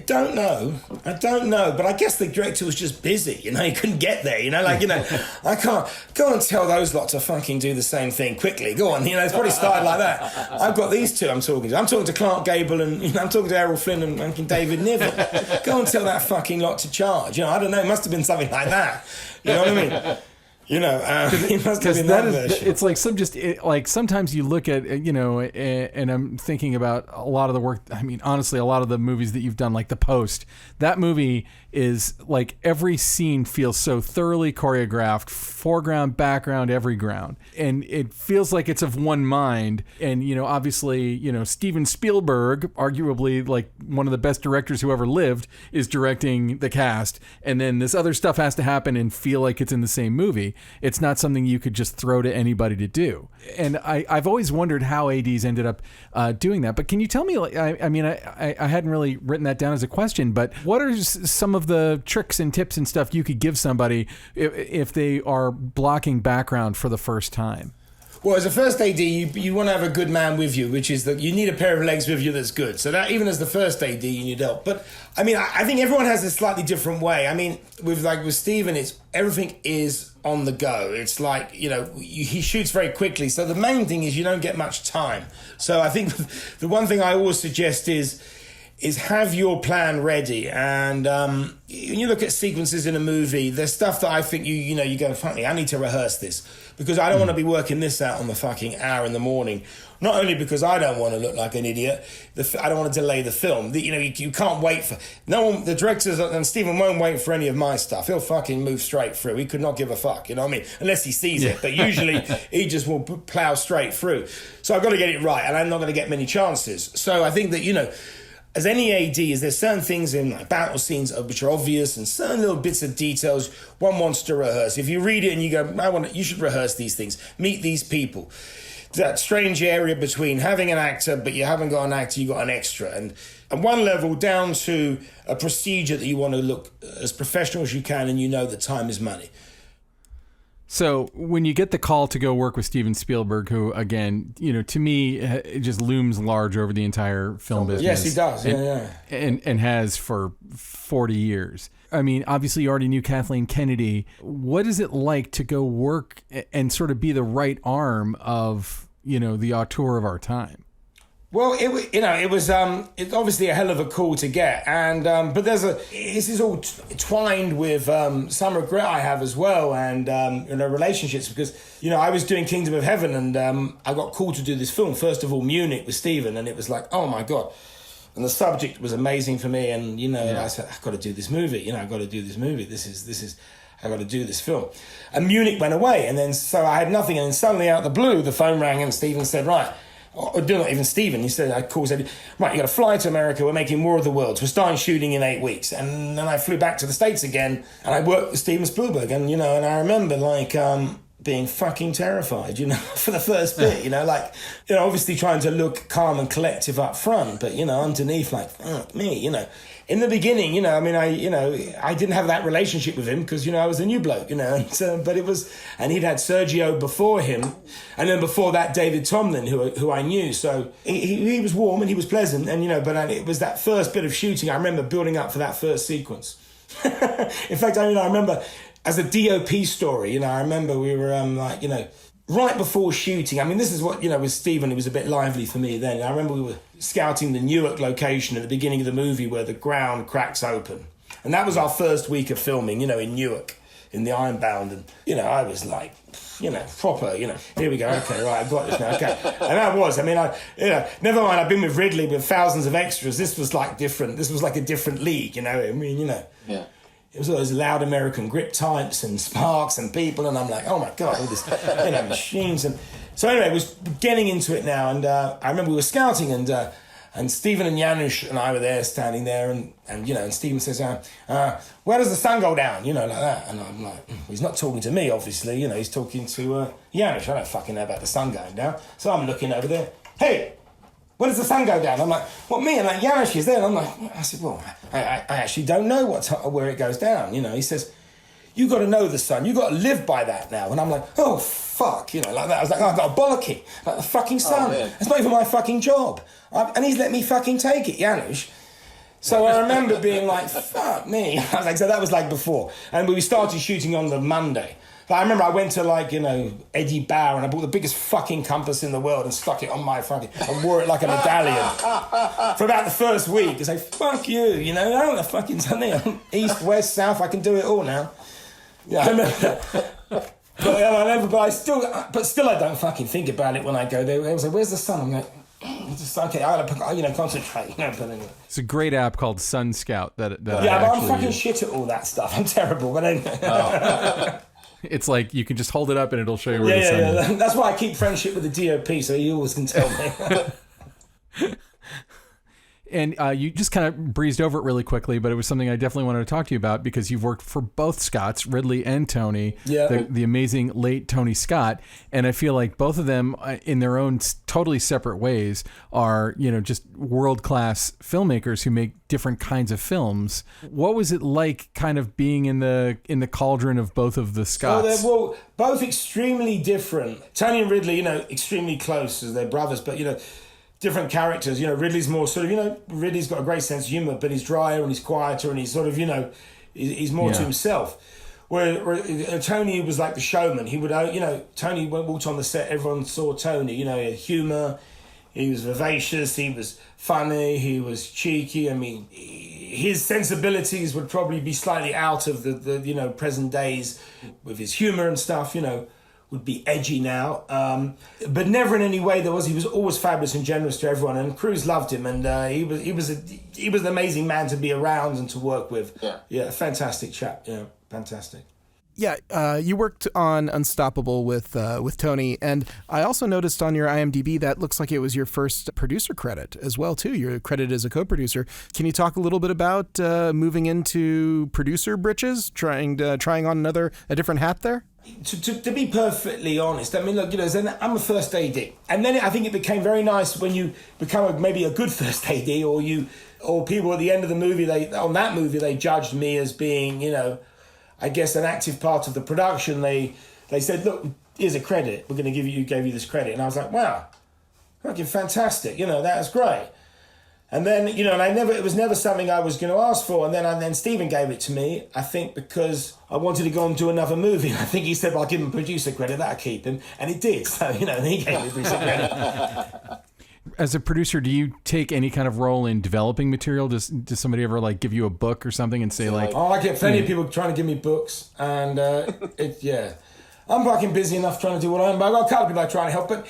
don't know. But I guess the director was just busy. He couldn't get there. I can't go and tell those lot to fucking do the same thing quickly. Go on. It's probably started like that. I've got these two I'm talking to. I'm talking to Clark Gable and I'm talking to Errol Flynn and fucking David Niven. Go and tell that fucking lot to charge. I don't know. It must have been something like that. You know what I mean? It must have been that version. It's like sometimes you look at and I'm thinking about a lot of the work. I mean, honestly, a lot of the movies that you've done, like The Post. That movie is like every scene feels so thoroughly choreographed, foreground, background, every ground, and it feels like it's of one mind. And obviously, Steven Spielberg, arguably like one of the best directors who ever lived, is directing the cast, and then this other stuff has to happen and feel like it's in the same movie. It's not something you could just throw to anybody to do. And I've always wondered how ADs ended up doing that. But can you tell me, I hadn't really written that down as a question, but what are some of the tricks and tips and stuff you could give somebody if they are blocking background for the first time? Well, as a first AD, you want to have a good man with you, which is that you need a pair of legs with you that's good. So that even as the first AD, you need help. But I think everyone has a slightly different way. With Stephen, everything is on the go. It's like, he shoots very quickly. So the main thing is you don't get much time. So I think the one thing I always suggest is have your plan ready. And when you look at sequences in a movie, there's stuff that I think you go, fuck me, I need to rehearse this because I don't want to be working this out on the fucking hour in the morning. Not only because I don't want to look like an idiot, I don't want to delay the film. You can't wait for... No one, the directors, and Stephen won't wait for any of my stuff. He'll fucking move straight through. He could not give a fuck, you know what I mean? Unless he sees it. But usually he just will plow straight through. So I've got to get it right, and I'm not going to get many chances. So I think that, as any AD, there's certain things in like battle scenes which are obvious and certain little bits of details one wants to rehearse. If you read it and you go, you should rehearse these things, meet these people. That strange area between having an actor, but you haven't got an actor, you got an extra. And one level down to a procedure that you want to look as professional as you can and that time is money. So when you get the call to go work with Steven Spielberg, who, again, to me, it just looms large over the entire film business. Yes, he does. And has for 40 years. I mean, obviously you already knew Kathleen Kennedy. What is it like to go work and sort of be the right arm of, the auteur of our time? Well, it's obviously a hell of a call to get, and but this is all twined with some regret I have as well, and relationships because I was doing Kingdom of Heaven, and I got called to do this film. First of all, Munich with Stephen, and it was like, oh my god, and the subject was amazing for me, and I said, I've got to do this movie. I've got to do this movie. This is. I got to do this film, and Munich went away, and then so I had nothing, and then suddenly out of the blue, the phone rang, and Stephen said, right. Or not even Stephen, he said, right, you got to fly to America, we're making War of the Worlds, we're starting shooting in 8 weeks. And then I flew back to the States again, and I worked with Steven Spielberg, and and I remember being fucking terrified, for the first bit, obviously trying to look calm and collective up front, but, underneath, like, fuck me, In the beginning, I didn't have that relationship with him because, I was a new bloke, but it was, and he'd had Sergio before him, and then before that, David Tomlin, who I knew, so he was warm and he was pleasant, and, but it was that first bit of shooting, I remember building up for that first sequence. In fact, I remember, as a DOP story, I remember we were, right before shooting, this is what, with Stephen, it was a bit lively for me then. I remember we were scouting the Newark location at the beginning of the movie where the ground cracks open. And that was our first week of filming, in Newark, in the Ironbound. And, I was like, proper, here we go, okay, right, I've got this now, okay. And that was, never mind, I've been with Ridley with thousands of extras. This was like different, this was like a different league, Yeah. It was all those loud American grip types and sparks and people, and I'm like, oh my God, all this, machines. And so anyway, I was getting into it now, and I remember we were scouting, and Stephen and Janusz and I were there, standing there, and Stephen says, where does the sun go down? Like that. And I'm like, he's not talking to me, obviously, he's talking to Janusz. I don't fucking know about the sun going down. So I'm looking over there, hey, where does the sun go down? I'm like, what, me? And like, Janusz is there. And I'm like, I said, well, I actually don't know where it goes down. He says, you got to know the sun. You got to live by that now. And I'm like, oh, fuck, like that. I was like, oh, I've got a bollocky, like the fucking sun. It's not even my fucking job. And he's let me fucking take it, Janusz. So I remember being like, fuck me. I was like, so that was like before. And we started shooting on the Monday. But I remember I went to Eddie Bauer and I bought the biggest fucking compass in the world and stuck it on my fucking, and wore it like a medallion for about the first week. It's like, fuck you, I don't want to fucking something. East, west, south, I can do it all now. Yeah, I remember that. But still I don't fucking think about it when I go there. I was like, where's the sun? I'm like, okay, I gotta concentrate. But anyway. It's a great app called Sun Scout that but I'm fucking shit at all that stuff. I'm terrible, but anyway. Oh. It's like you can just hold it up and it'll show you where the sun is. That's why I keep friendship with the DOP, so he always can tell me. And you just kind of breezed over it really quickly, but it was something I definitely wanted to talk to you about because you've worked for both Scotts, Ridley and Tony, the amazing late Tony Scott. And I feel like both of them, in their own totally separate ways, are, just world-class filmmakers who make different kinds of films. What was it like kind of being in the cauldron of both of the Scotts? Well, both extremely different. Tony and Ridley, extremely close as they're brothers, but, different characters. Ridley's more sort of, Ridley's got a great sense of humour, but he's drier and he's quieter and he's sort of, he's more to himself. where Tony was like the showman. He would, Tony walked on the set, everyone saw Tony. He had humour, he was vivacious, he was funny, he was cheeky. I mean, his sensibilities would probably be slightly out of the present days with his humour and stuff, would be edgy now. But never in any way he was always fabulous and generous to everyone, and crews loved him, and he was an amazing man to be around and to work with. Yeah, fantastic chap, fantastic. Yeah, you worked on Unstoppable with Tony, and I also noticed on your IMDb that looks like it was your first producer credit as well too. You're credited as a co-producer. Can you talk a little bit about moving into producer britches, trying on a different hat there? To be perfectly honest, I mean, look, I'm a first AD, and then I think it became very nice when you become maybe a good first AD, or people at the end of the movie, they judged me as being, I guess, an active part of the production. They said, look, here's a credit. We're going to gave you this credit. And I was like, wow, fucking fantastic. That's great. And then, it was never something I was going to ask for. And then Stephen gave it to me, I think, because I wanted to go and do another movie. I think he said, well, I'll give him producer credit. That'll keep him. And it did. So, he gave me producer credit. As a producer, do you take any kind of role in developing material? Does somebody ever give you a book or something and say I get plenty of people trying to give me books, and I'm fucking busy enough trying to do what I'm. But I've got a couple of people trying to help, but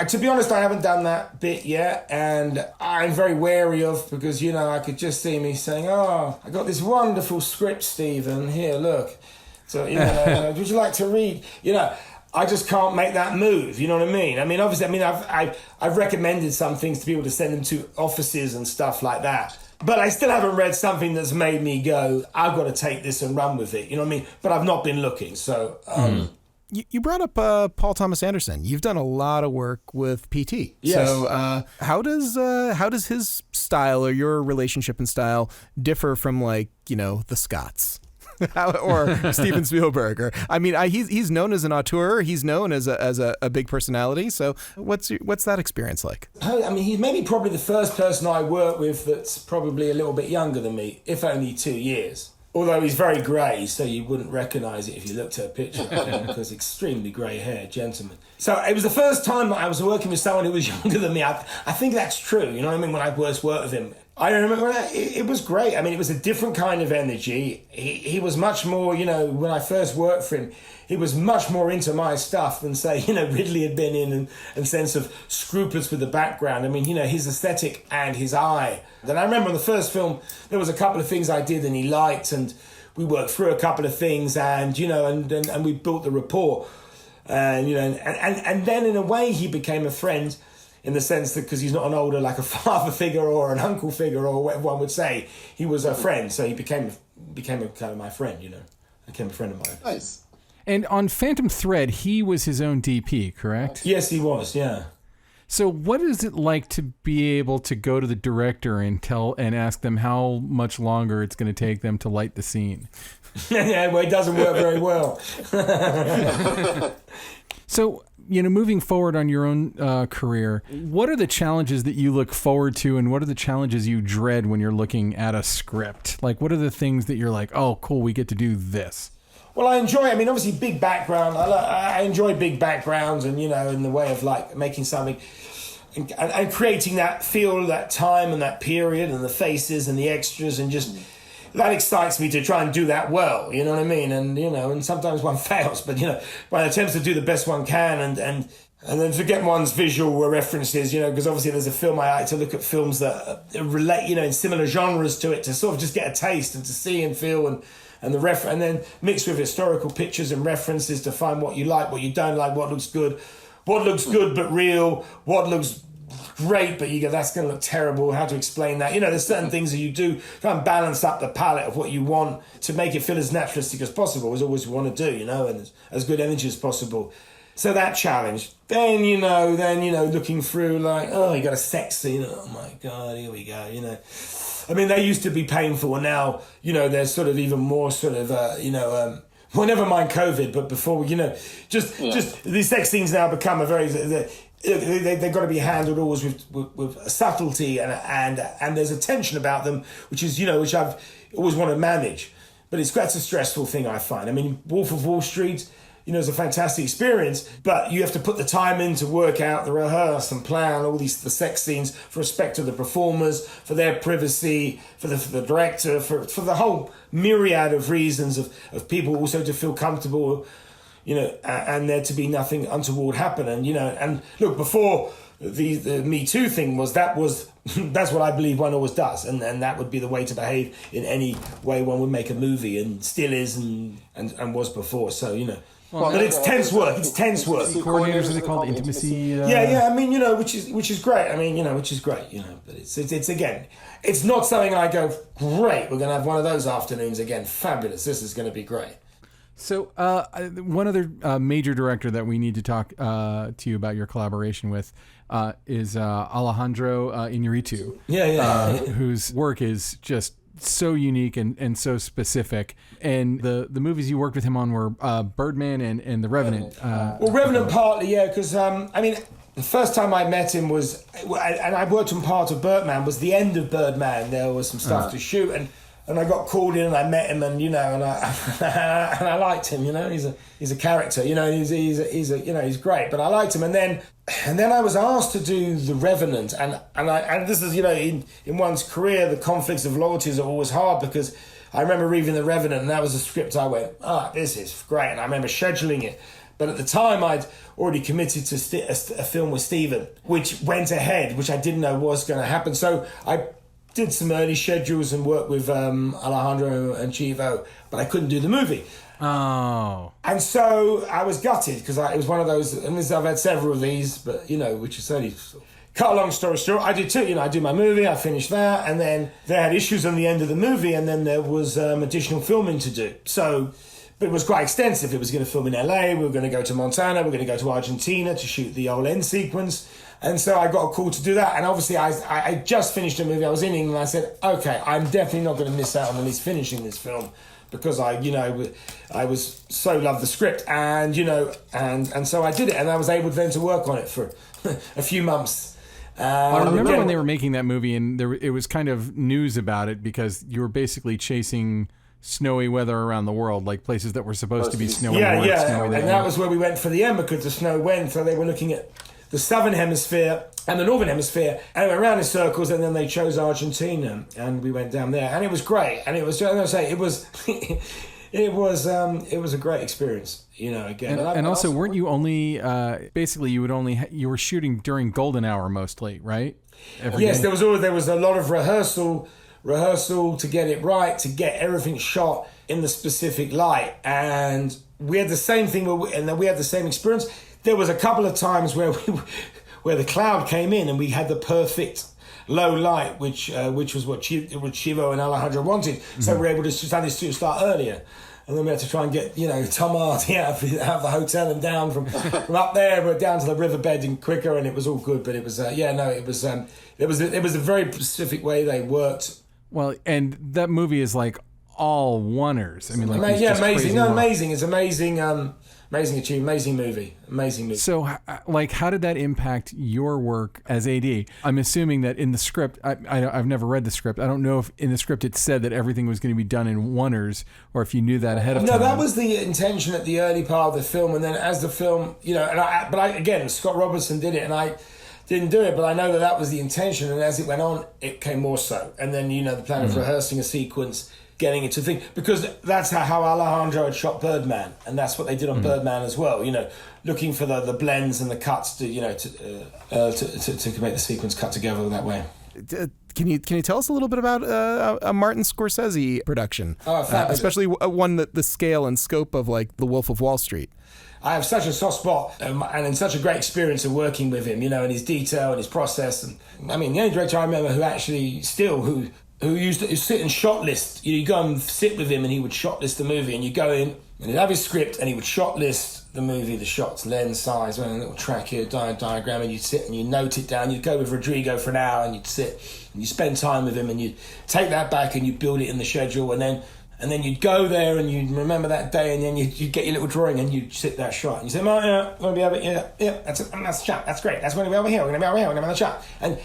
to be honest, I haven't done that bit yet, and I'm very wary of, because I could just see me saying, "Oh, I got this wonderful script, Stephen. Here, look. So would you like to read?" I just can't make that move. You know what I mean? I mean, obviously, I've recommended some things to people to send them to offices and stuff like that. But I still haven't read something that's made me go, I've got to take this and run with it. You know what I mean? But I've not been looking. So, You brought up Paul Thomas Anderson. You've done a lot of work with PT. Yes. So how does his style or your relationship and style differ from the Scotts? Or Steven Spielberg, or he's known as an auteur. He's known as a big personality. So what's that experience like? He's probably the first person I work with that's probably a little bit younger than me, if only 2 years. Although he's very grey, so you wouldn't recognise it if you looked at a picture of him, because extremely grey-haired gentleman. So it was the first time that I was working with someone who was younger than me. I think that's true. You know what I mean? When I first worked with him, I remember it was great. It was a different kind of energy. He was much more, when I first worked for him, he was much more into my stuff than, say, Ridley had been in, and sense of scrupulous with the background. His aesthetic and his eye. Then I remember in the first film, there was a couple of things I did and he liked, and we worked through a couple of things, and, and we built the rapport. And, and then in a way he became a friend, in the sense that, because he's not an older, like a father figure or an uncle figure or whatever one would say, he was a friend. So he became a kind of my friend, became a friend of mine. Nice. And on Phantom Thread, he was his own DP, correct? Yes, he was, yeah. So what is it like to be able to go to the director and ask them how much longer it's going to take them to light the scene? Yeah, well, it doesn't work very well. So, moving forward on your own career, what are the challenges that you look forward to, and what are the challenges you dread when you're looking at a script? What are the things that you're like, oh, cool, we get to do this? Well, I enjoy, obviously big background. I enjoy big backgrounds, and, in the way of making something and creating that feel, that time and that period and the faces and the extras, and just that excites me to try and do that well, you know what I mean? And, and sometimes one fails, but, one attempts to do the best one can, and then to get one's visual references, because obviously there's a film I like to look at films that relate, in similar genres to it, to sort of just get a taste and to see and feel, and then mix with historical pictures and references to find what you like, what you don't like, what looks good but real, what looks great, but you go, that's going to look terrible, how to explain that. There's certain things that you do, try and balance up the palette of what you want to make it feel as naturalistic as possible, is always what you want to do, and as good energy as possible. So that challenge. Then, looking through you got a sex scene, oh my God, here we go, they used to be painful, and now, they're sort of even more sort of, well, never mind COVID, but before, just these sex scenes now become a very, they've got to be handled always with subtlety, and there's a tension about them, which is, which I've always wanted to manage. But that's a stressful thing, I find. I mean, Wolf of Wall Street, is a fantastic experience, but you have to put the time in to work out, the rehearse and plan all the sex scenes for respect to the performers, for their privacy, for the director, for the whole myriad of reasons of people also to feel comfortable, and there to be nothing untoward happen. And look, before the Me Too thing that's what I believe one always does, and that would be the way to behave in any way one would make a movie, and still is and was before. So but it's tense work. It's tense work. Coordinators, are they called? Intimacy. Yeah. I mean, which is great. I mean, which is great. But it's again, it's not something I go, great. We're going to have one of those afternoons again. Fabulous. This is going to be great. So one other major director that we need to talk to you about your collaboration with is Alejandro Iñárritu. Whose work is just so unique and so specific. And the movies you worked with him on were Birdman and The Revenant. Revenant partly, yeah, because, the first time I met him was, and I worked on part of Birdman, was the end of Birdman. There was some stuff to shoot, and I got called in and I met him, and and I liked him. He's a character. He's great. But I liked him, and then I was asked to do The Revenant, and this is in one's career, the conflicts of loyalties are always hard, because I remember reading The Revenant, and that was a script I went, this is great, and I remember scheduling it. But at the time, I'd already committed to a film with Steven, which went ahead, which I didn't know was going to happen. So I did some early schedules and worked with Alejandro and Chivo, but I couldn't do the movie. Oh. And so I was gutted, because it was one of those, and I've had several of these, but, which is only... Cut a long story short, I did too. I do my movie, I finished that, and then they had issues on the end of the movie, and then there was additional filming to do. So, but it was quite extensive. It was going to film in LA, we were going to go to Montana, we were going to go to Argentina to shoot the old end sequence. And so I got a call to do that. And obviously I just finished a movie. I was in England. I said, okay, I'm definitely not going to miss out on at least finishing this film, because I was so loved the script, and so I did it, and I was able then to work on it for a few months. I remember when they were making that movie, and it was kind of news about it, because you were basically chasing snowy weather around the world, like places that were supposed to be snowy. Yeah. And that was where we went for the end, because the snow went. So they were looking at the southern hemisphere and the northern hemisphere, and went around in circles, and then they chose Argentina, and we went down there, and it was great. And it was, it was a great experience, again. And also, weren't you only basically you were shooting during golden hour mostly, right? Yes, there was a lot of rehearsal to get it right, to get everything shot in the specific light, and we had the same thing, and then we had the same experience. There was a couple of times where the cloud came in, and we had the perfect low light, which was what Chivo and Alejandro wanted. So we were able to start earlier. And then we had to try and get, Tom Hardy out of the hotel and down from up there, but down to the riverbed and quicker, and it was all good. But it was, it was a very specific way they worked. Well, and that movie is like all oneers. I mean, like amazing. Amazing. It's amazing. Amazing achievement, amazing movie. So, how did that impact your work as AD? I'm assuming that in the script, I've never read the script. I don't know if in the script it said that everything was going to be done in oneers, or if you knew that ahead of time. No, that was the intention at the early part of the film, and then as the film, again, Scott Robertson did it, and I didn't do it, but I know that was the intention, and as it went on, it came more so. And then, the plan of rehearsing a sequence, getting it to think, because that's how Alejandro had shot Birdman, and that's what they did on Birdman as well. Looking for the blends and the cuts to make the sequence cut together that way. Can you tell us a little bit about a Martin Scorsese production, especially one that the scale and scope of like The Wolf of Wall Street? I have such a soft spot and such a great experience of working with him, and his detail and his process. And I mean, the only director I remember who used to sit and shot list. You go and sit with him, and he would shot list the movie, and you go in and he'd have his script, and he would shot list the movie, the shots, lens size, a little track here, diagram, and you'd sit and you'd note it down. You'd go with Rodrigo for an hour, and you'd sit and you spend time with him, and you'd take that back and you'd build it in the schedule, and then you'd go there and you'd remember that day, and then you'd get your little drawing and you'd sit that shot, and you say, "Oh yeah, we're gonna be over here, yeah, that's a shot, that's great, that's going to be over here, we're going to be over here, we're going to have a shot." And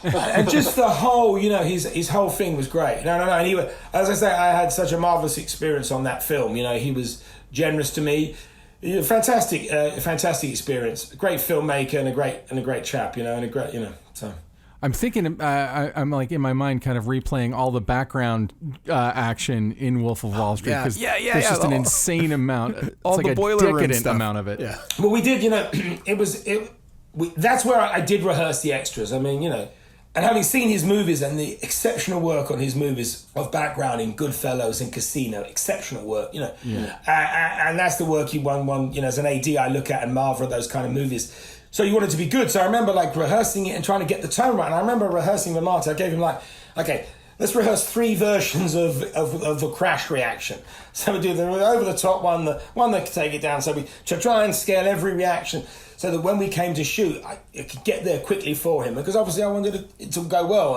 And just the whole, his whole thing was great. No. And as I say, I had such a marvelous experience on that film. He was generous to me. Fantastic experience. A great filmmaker and a great chap. And a great, so. I'm thinking, I'm like in my mind kind of replaying all the background action in Wolf of Wall Street because there's just an insane amount. It's all like the boiler room decadent stuff. amount of it. Yeah. Well, we did, that's where I did rehearse the extras. I mean, and having seen his movies and the exceptional work on his movies of background in Goodfellas and Casino, exceptional work, and that's the work he won, as an AD I look at and marvel at those kind of movies. So you want it to be good. So I remember rehearsing it and trying to get the tone right. And I remember rehearsing with Marty. I gave him okay, let's rehearse 3 versions of the crash reaction. So we do the over the top one, the one that could take it down. So we try and scale every reaction so that when we came to shoot, I could get there quickly for him. Because obviously I wanted it to go well.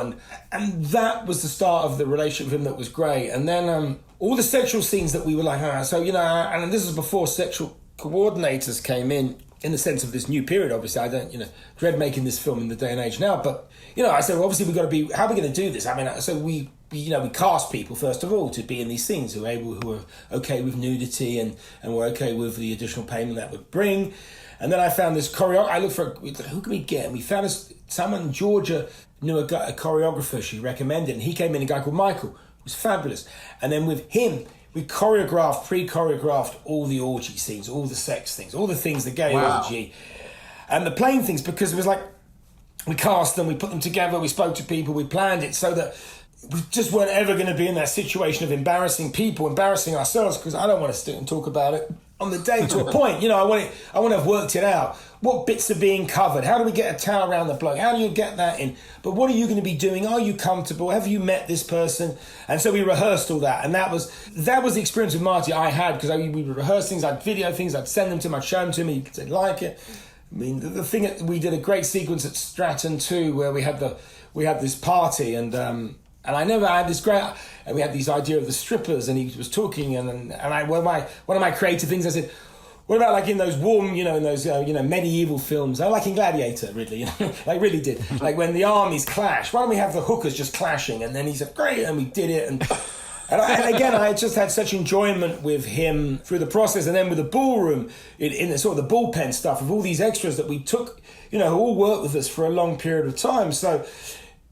And that was the start of the relationship with him that was great. And then all the sexual scenes that we were and this is before sexual coordinators came in the sense of this new period. Obviously, I don't, dread making this film in the day and age now, but, I said, well, obviously we've got to be, how are we going to do this? I mean, so we cast people, first of all, to be in these scenes who are okay with nudity and were okay with the additional payment that would bring. And then I found this I looked for, who can we get? And we found someone, Georgia knew a choreographer she recommended, and he came in, a guy called Michael, who was fabulous. And then with him, we pre-choreographed all the orgy scenes, all the sex things, all the things, the gay orgy, and the plain things, because it was we cast them, we put them together, we spoke to people, we planned it so that we just weren't ever going to be in that situation of embarrassing people, embarrassing ourselves, because I don't want to sit and talk about it on the day to a point. I want to have worked it out. What bits are being covered? How do we get a towel around the bloke? How do you get that in? But what are you going to be doing? Are you comfortable? Have you met this person? And so we rehearsed all that. And that was the experience with Marty I had, because we would rehearse things, I'd video things, I'd send them to him, I'd show them to him, he'd say, like it. I mean, the thing, we did a great sequence at Stratton too, where we had this party, and I never had this great, and we had this idea of the strippers, and he was talking, and one of my creative things, I said, what about in those warm, in those medieval films? I like in Gladiator, Ridley, really did. When the armies clash, why don't we have the hookers just clashing? And then he said, great, and we did it. And again, I just had such enjoyment with him through the process, and then with the ballroom, in the sort of the bullpen stuff, of all these extras that we took, who all worked with us for a long period of time. So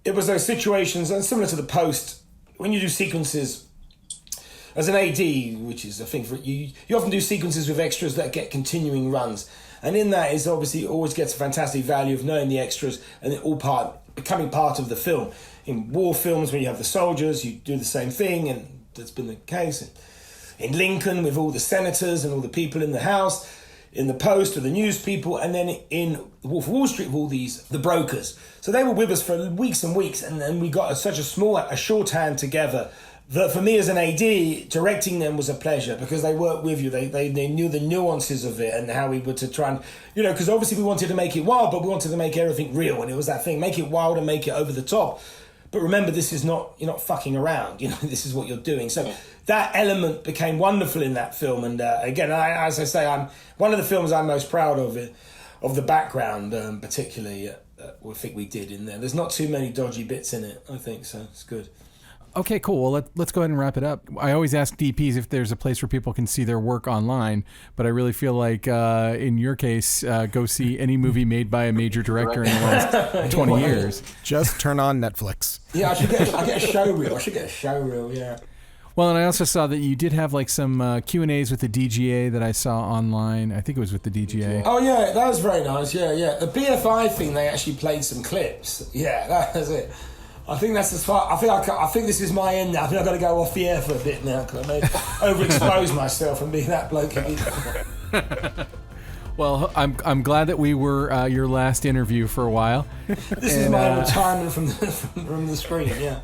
it was those situations, and similar to the post, when you do sequences as an AD, which is a thing for you often do sequences with extras that get continuing runs, and in that is obviously always gets a fantastic value of knowing the extras and it all becoming part of the film. In war films, when you have the soldiers, you do the same thing, and that's been the case. In Lincoln, with all the senators and all the people in the House, in the Post with the news people, and then in Wolf of Wall Street with all the brokers. So they were with us for weeks and weeks, and then we got such a shorthand together that for me as an AD, directing them was a pleasure, because they worked with you. They knew the nuances of it and how we were to try and, because obviously we wanted to make it wild, but we wanted to make everything real. And it was that thing, make it wild and make it over the top. But remember, you're not fucking around. This is what you're doing. So that element became wonderful in that film. And again, as I say, I'm one of the films I'm most proud of the background, particularly. I think we did in there. There's not too many dodgy bits in it, I think, so it's good. Okay, cool. Well, let's go ahead and wrap it up. I always ask DPs if there's a place where people can see their work online, but I really feel like in your case, go see any movie made by a major director in the last 20 years. Just turn on Netflix. Yeah, I get a show reel. I should get a show reel, yeah. Well, and I also saw that you did have some Q&As with the DGA that I saw online. I think it was with the DGA. Oh, yeah, that was very nice, yeah. The BFI thing, they actually played some clips. Yeah, that was it. I think that's as far. I think this is my end now. I think I've got to go off the air for a bit now, because I may overexpose myself and be that bloke again. Well, I'm glad that we were your last interview for a while. This is my retirement from the screen. Yeah.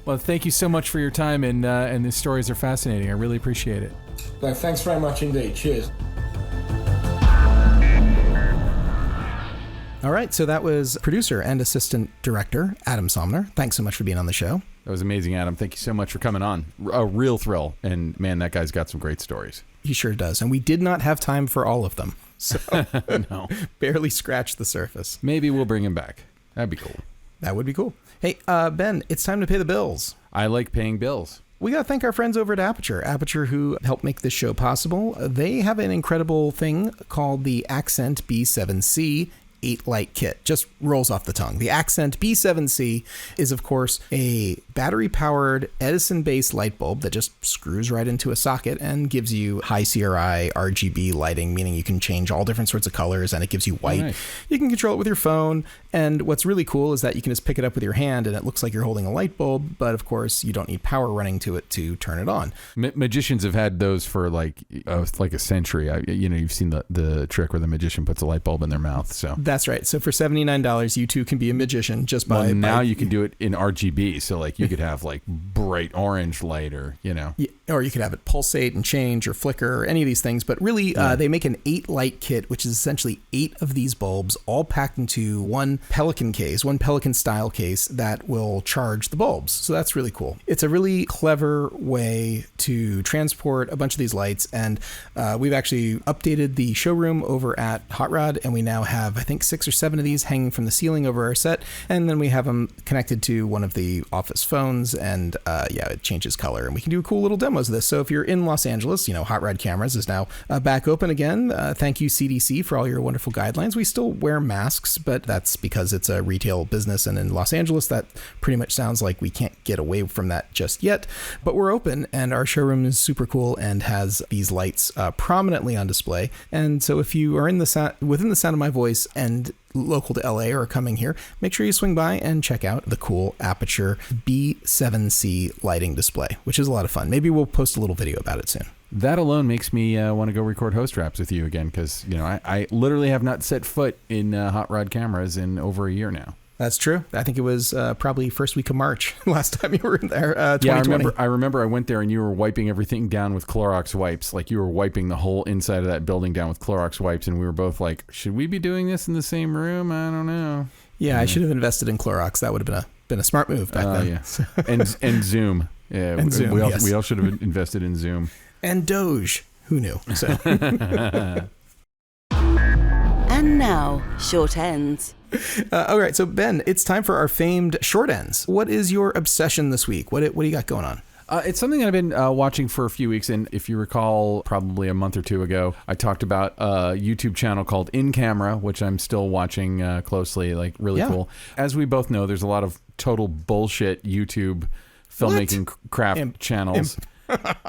Well, thank you so much for your time, and the stories are fascinating. I really appreciate it. No, thanks very much indeed. Cheers. All right, so that was producer and assistant director Adam Somner. Thanks so much for being on the show. That was amazing, Adam. Thank you so much for coming on. A real thrill. And man, that guy's got some great stories. He sure does. And we did not have time for all of them. So no. Barely scratched the surface. Maybe we'll bring him back. That'd be cool. That would be cool. Hey, Ben, it's time to pay the bills. I like paying bills. We got to thank our friends over at Aperture who helped make this show possible. They have an incredible thing called the Accent B7C 8-light kit. Just rolls off the tongue. The Accent B7C is, of course, a battery-powered Edison-based light bulb that just screws right into a socket and gives you high CRI RGB lighting, meaning you can change all different sorts of colors, and it gives you white. Nice. You can control it with your phone, and what's really cool is that you can just pick it up with your hand, and it looks like you're holding a light bulb, but of course, you don't need power running to it to turn it on. Magicians have had those for like a century. You've seen the trick where the magician puts a light bulb in their mouth. So that's right. So for $79, you too can be a magician just by... Well, now you can do it in RGB, so like you could have like bright orange light or. Yeah, or you could have it pulsate and change or flicker or any of these things, but really they make an 8-light kit, which is essentially 8 of these bulbs all packed into one Pelican style case that will charge the bulbs. So that's really cool. It's a really clever way to transport a bunch of these lights, and we've actually updated the showroom over at Hot Rod, and we now have, I think, 6 or 7 of these hanging from the ceiling over our set, and then we have them connected to one of the office phones, and it changes color, and we can do cool little demos of this. So if you're in Los Angeles, Hot Rod Cameras is now back open again. Thank you, CDC, for all your wonderful guidelines. We still wear masks, but that's because it's a retail business, and in Los Angeles, that pretty much sounds like we can't get away from that just yet, but we're open, and our showroom is super cool and has these lights prominently on display. And so if you are within the sound of my voice and local to LA or coming here, make sure you swing by and check out the cool Aperture B7C lighting display, which is a lot of fun. Maybe we'll post a little video about it soon. That alone makes me want to go record host raps with you again, because I literally have not set foot in Hot Rod Cameras in over a year now. That's true. I think it was probably first week of March last time you were in there. 2020. Yeah, I remember I went there and you were wiping everything down with Clorox wipes. Like you were wiping the whole inside of that building down with Clorox wipes, and we were both like, should we be doing this in the same room? I don't know. Yeah, I should have invested in Clorox. That would have been a smart move back then. Yeah. and Zoom. Yeah, and Zoom, we all should have invested in Zoom. And Doge. Who knew? So. And now, short ends. All right, so Ben, it's time for our famed short ends. What is your obsession this week? What do you got going on? It's something I've been watching for a few weeks, and if you recall, probably a month or two ago, I talked about a YouTube channel called In Camera, which I'm still watching closely, like really cool. As we both know, there's a lot of total bullshit YouTube filmmaking craft channels.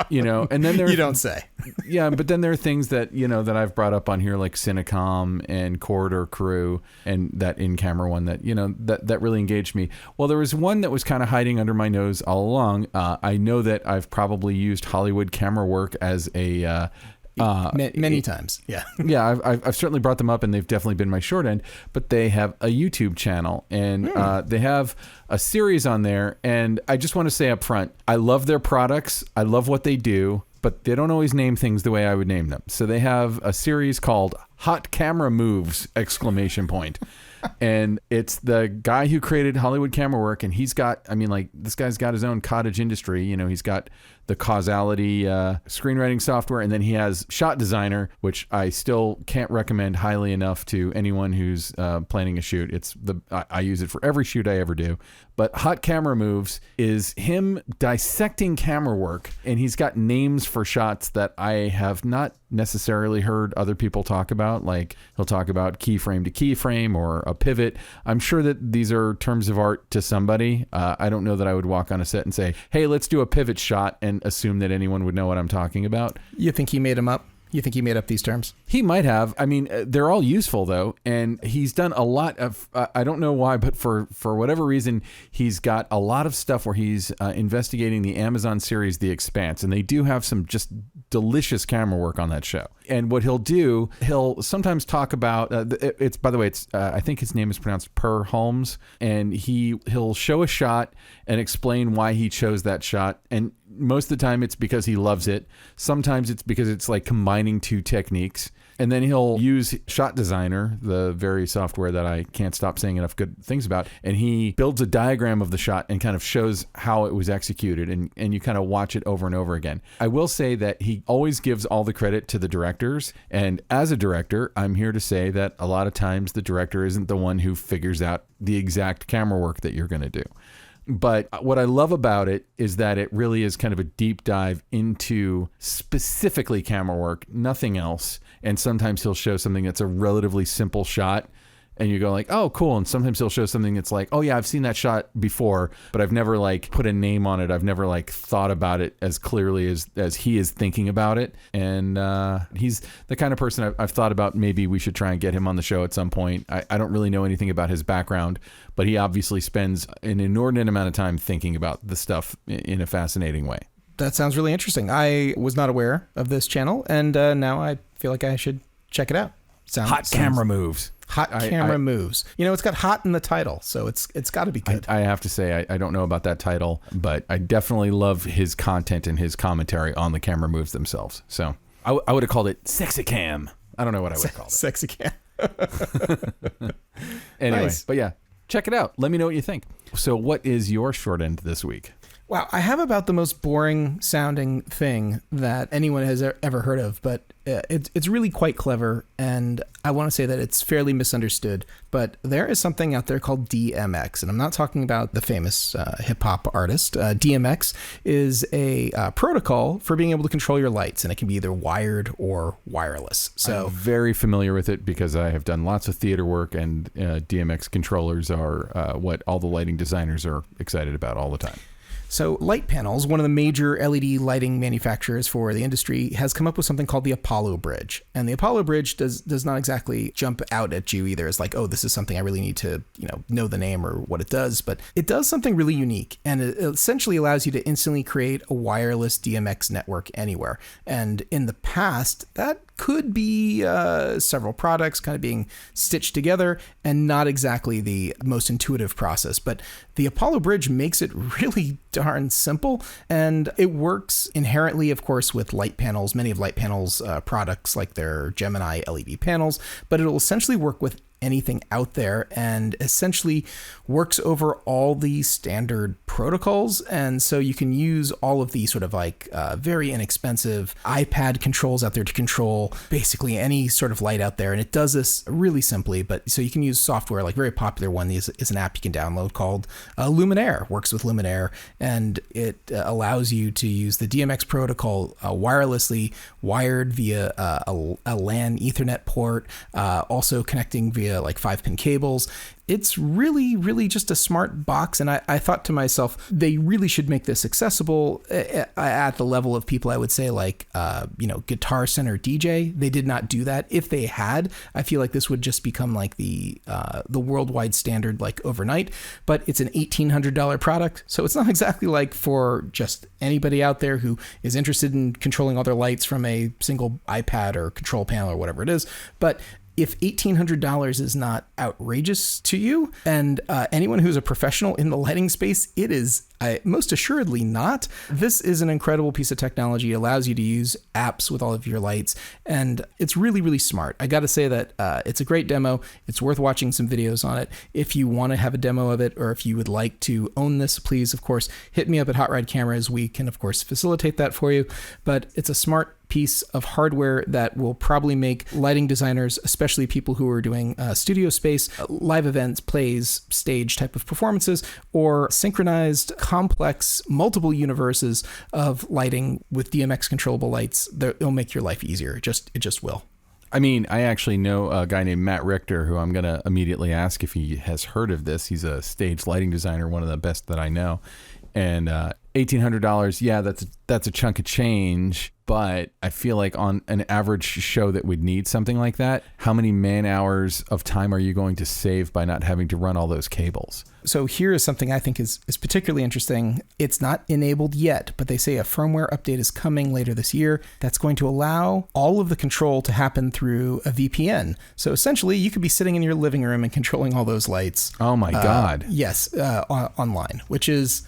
And then you don't say. Yeah, but then there are things that that I've brought up on here, like Cinecom and Corridor Crew and that in-camera one that that really engaged me. Well, there was one that was kind of hiding under my nose all along. I know that I've probably used Hollywood Camera Work as a many times. Yeah. Yeah, I've certainly brought them up, and they've definitely been my short end, but they have a YouTube channel, and they have a series on there, and I just want to say up front, I love their products. I love what they do, but they don't always name things the way I would name them. So they have a series called Hot Camera Moves! And it's the guy who created Hollywood Camera Work, and he's got, this guy's got his own cottage industry. He's got the Causality screenwriting software, and then he has Shot Designer, which I still can't recommend highly enough to anyone who's planning a shoot. I use it for every shoot I ever do. But Hot Camera Moves is him dissecting camera work, and he's got names for shots that I have not necessarily heard other people talk about. Like he'll talk about keyframe to keyframe or a pivot. I'm sure that these are terms of art to somebody. I don't know that I would walk on a set and say, hey, let's do a pivot shot, and assume that anyone would know what I'm talking about. You think he made them up? You think he made up these terms? He might have. They're all useful, though. And he's done a lot of, I don't know why, but for whatever reason, he's got a lot of stuff where he's investigating the Amazon series, The Expanse. And they do have some just delicious camera work on that show. And what he'll do, he'll sometimes talk about, I think his name is pronounced Per Holmes. And he'll show a shot and explain why he chose that shot. And most of the time it's because he loves it. Sometimes it's because it's like combining two techniques. And then he'll use Shot Designer, the very software that I can't stop saying enough good things about. And he builds a diagram of the shot and kind of shows how it was executed. And you kind of watch it over and over again. I will say that he always gives all the credit to the directors. And as a director, I'm here to say that a lot of times the director isn't the one who figures out the exact camera work that you're going to do. But what I love about it is that it really is kind of a deep dive into specifically camera work, nothing else. And sometimes he'll show something that's a relatively simple shot and you go like, oh, cool. And sometimes he'll show something that's like, oh yeah, I've seen that shot before, but I've never like put a name on it. I've never like thought about it as clearly as he is thinking about it. And he's the kind of person I've thought about maybe we should try and get him on the show at some point. I don't really know anything about his background, but he obviously spends an inordinate amount of time thinking about the stuff in a fascinating way. That sounds really interesting. I was not aware of this channel, and now I feel like I should check it out. Camera moves. Hot camera moves. You know, it's got hot in the title, so it's got to be good. I have to say, I don't know about that title, but I definitely love his content and his commentary on the camera moves themselves. So I would have called it Sexy Cam. I don't know what I would have called it. Sexy Cam. Anyway, Nice. But yeah, check it out. Let me know what you think. So what is your short end this week? Wow, I have about the most boring sounding thing that anyone has ever heard of, but it's really quite clever, and I want to say that it's fairly misunderstood, but there is something out there called DMX, and I'm not talking about the famous hip-hop artist. DMX is a protocol for being able to control your lights, and it can be either wired or wireless. So I'm very familiar with it because I have done lots of theater work, and DMX controllers are what all the lighting designers are excited about all the time. So Light Panels, one of the major LED lighting manufacturers for the industry, has come up with something called the Apollo Bridge. And the Apollo Bridge does not exactly jump out at you either as like, oh, this is something I really need to, know the name or what it does. But it does something really unique. And it essentially allows you to instantly create a wireless DMX network anywhere. And in the past, that could be several products kind of being stitched together and not exactly the most intuitive process. But the Apollo Bridge makes it really darn simple, and it works inherently, of course, with Light Panels, many of Light Panels products like their Gemini LED panels, but it'll essentially work with anything out there and essentially works over all the standard protocols. And so you can use all of the sort of like very inexpensive iPad controls out there to control basically any sort of light out there. And it does this really simply, but so you can use software, like very popular one is an app you can download called Luminaire, works with Luminaire, and it allows you to use the DMX protocol wirelessly, wired via a LAN Ethernet port, also connecting via like 5-pin cables. It's really, really just a smart box. And I thought to myself, they really should make this accessible at the level of people I would say like, Guitar Center DJ. They did not do that. If they had, I feel like this would just become like the worldwide standard like overnight. But it's an $1,800 product. So it's not exactly like for just anybody out there who is interested in controlling all their lights from a single iPad or control panel or whatever it is. But if $1,800 is not outrageous to you, and anyone who's a professional in the lighting space, it is most assuredly not. This is an incredible piece of technology. It allows you to use apps with all of your lights, and it's really, really smart. I got to say that it's a great demo. It's worth watching some videos on it. If you want to have a demo of it, or if you would like to own this, please, of course, hit me up at Hot Rod Cameras. We can, of course, facilitate that for you, but it's a smart piece of hardware that will probably make lighting designers, especially people who are doing studio space, live events, plays, stage type of performances, or synchronized, complex, multiple universes of lighting with DMX controllable lights. It'll make your life easier. It just will. I mean, I actually know a guy named Matt Richter who I'm going to immediately ask if he has heard of this. He's a stage lighting designer, one of the best that I know. And $1,800, yeah, that's a chunk of change. But I feel like on an average show that would need something like that, how many man hours of time are you going to save by not having to run all those cables? So here is something I think is particularly interesting. It's not enabled yet, but they say a firmware update is coming later this year that's going to allow all of the control to happen through a VPN. So essentially, you could be sitting in your living room and controlling all those lights. Oh my God. Yes, online, which is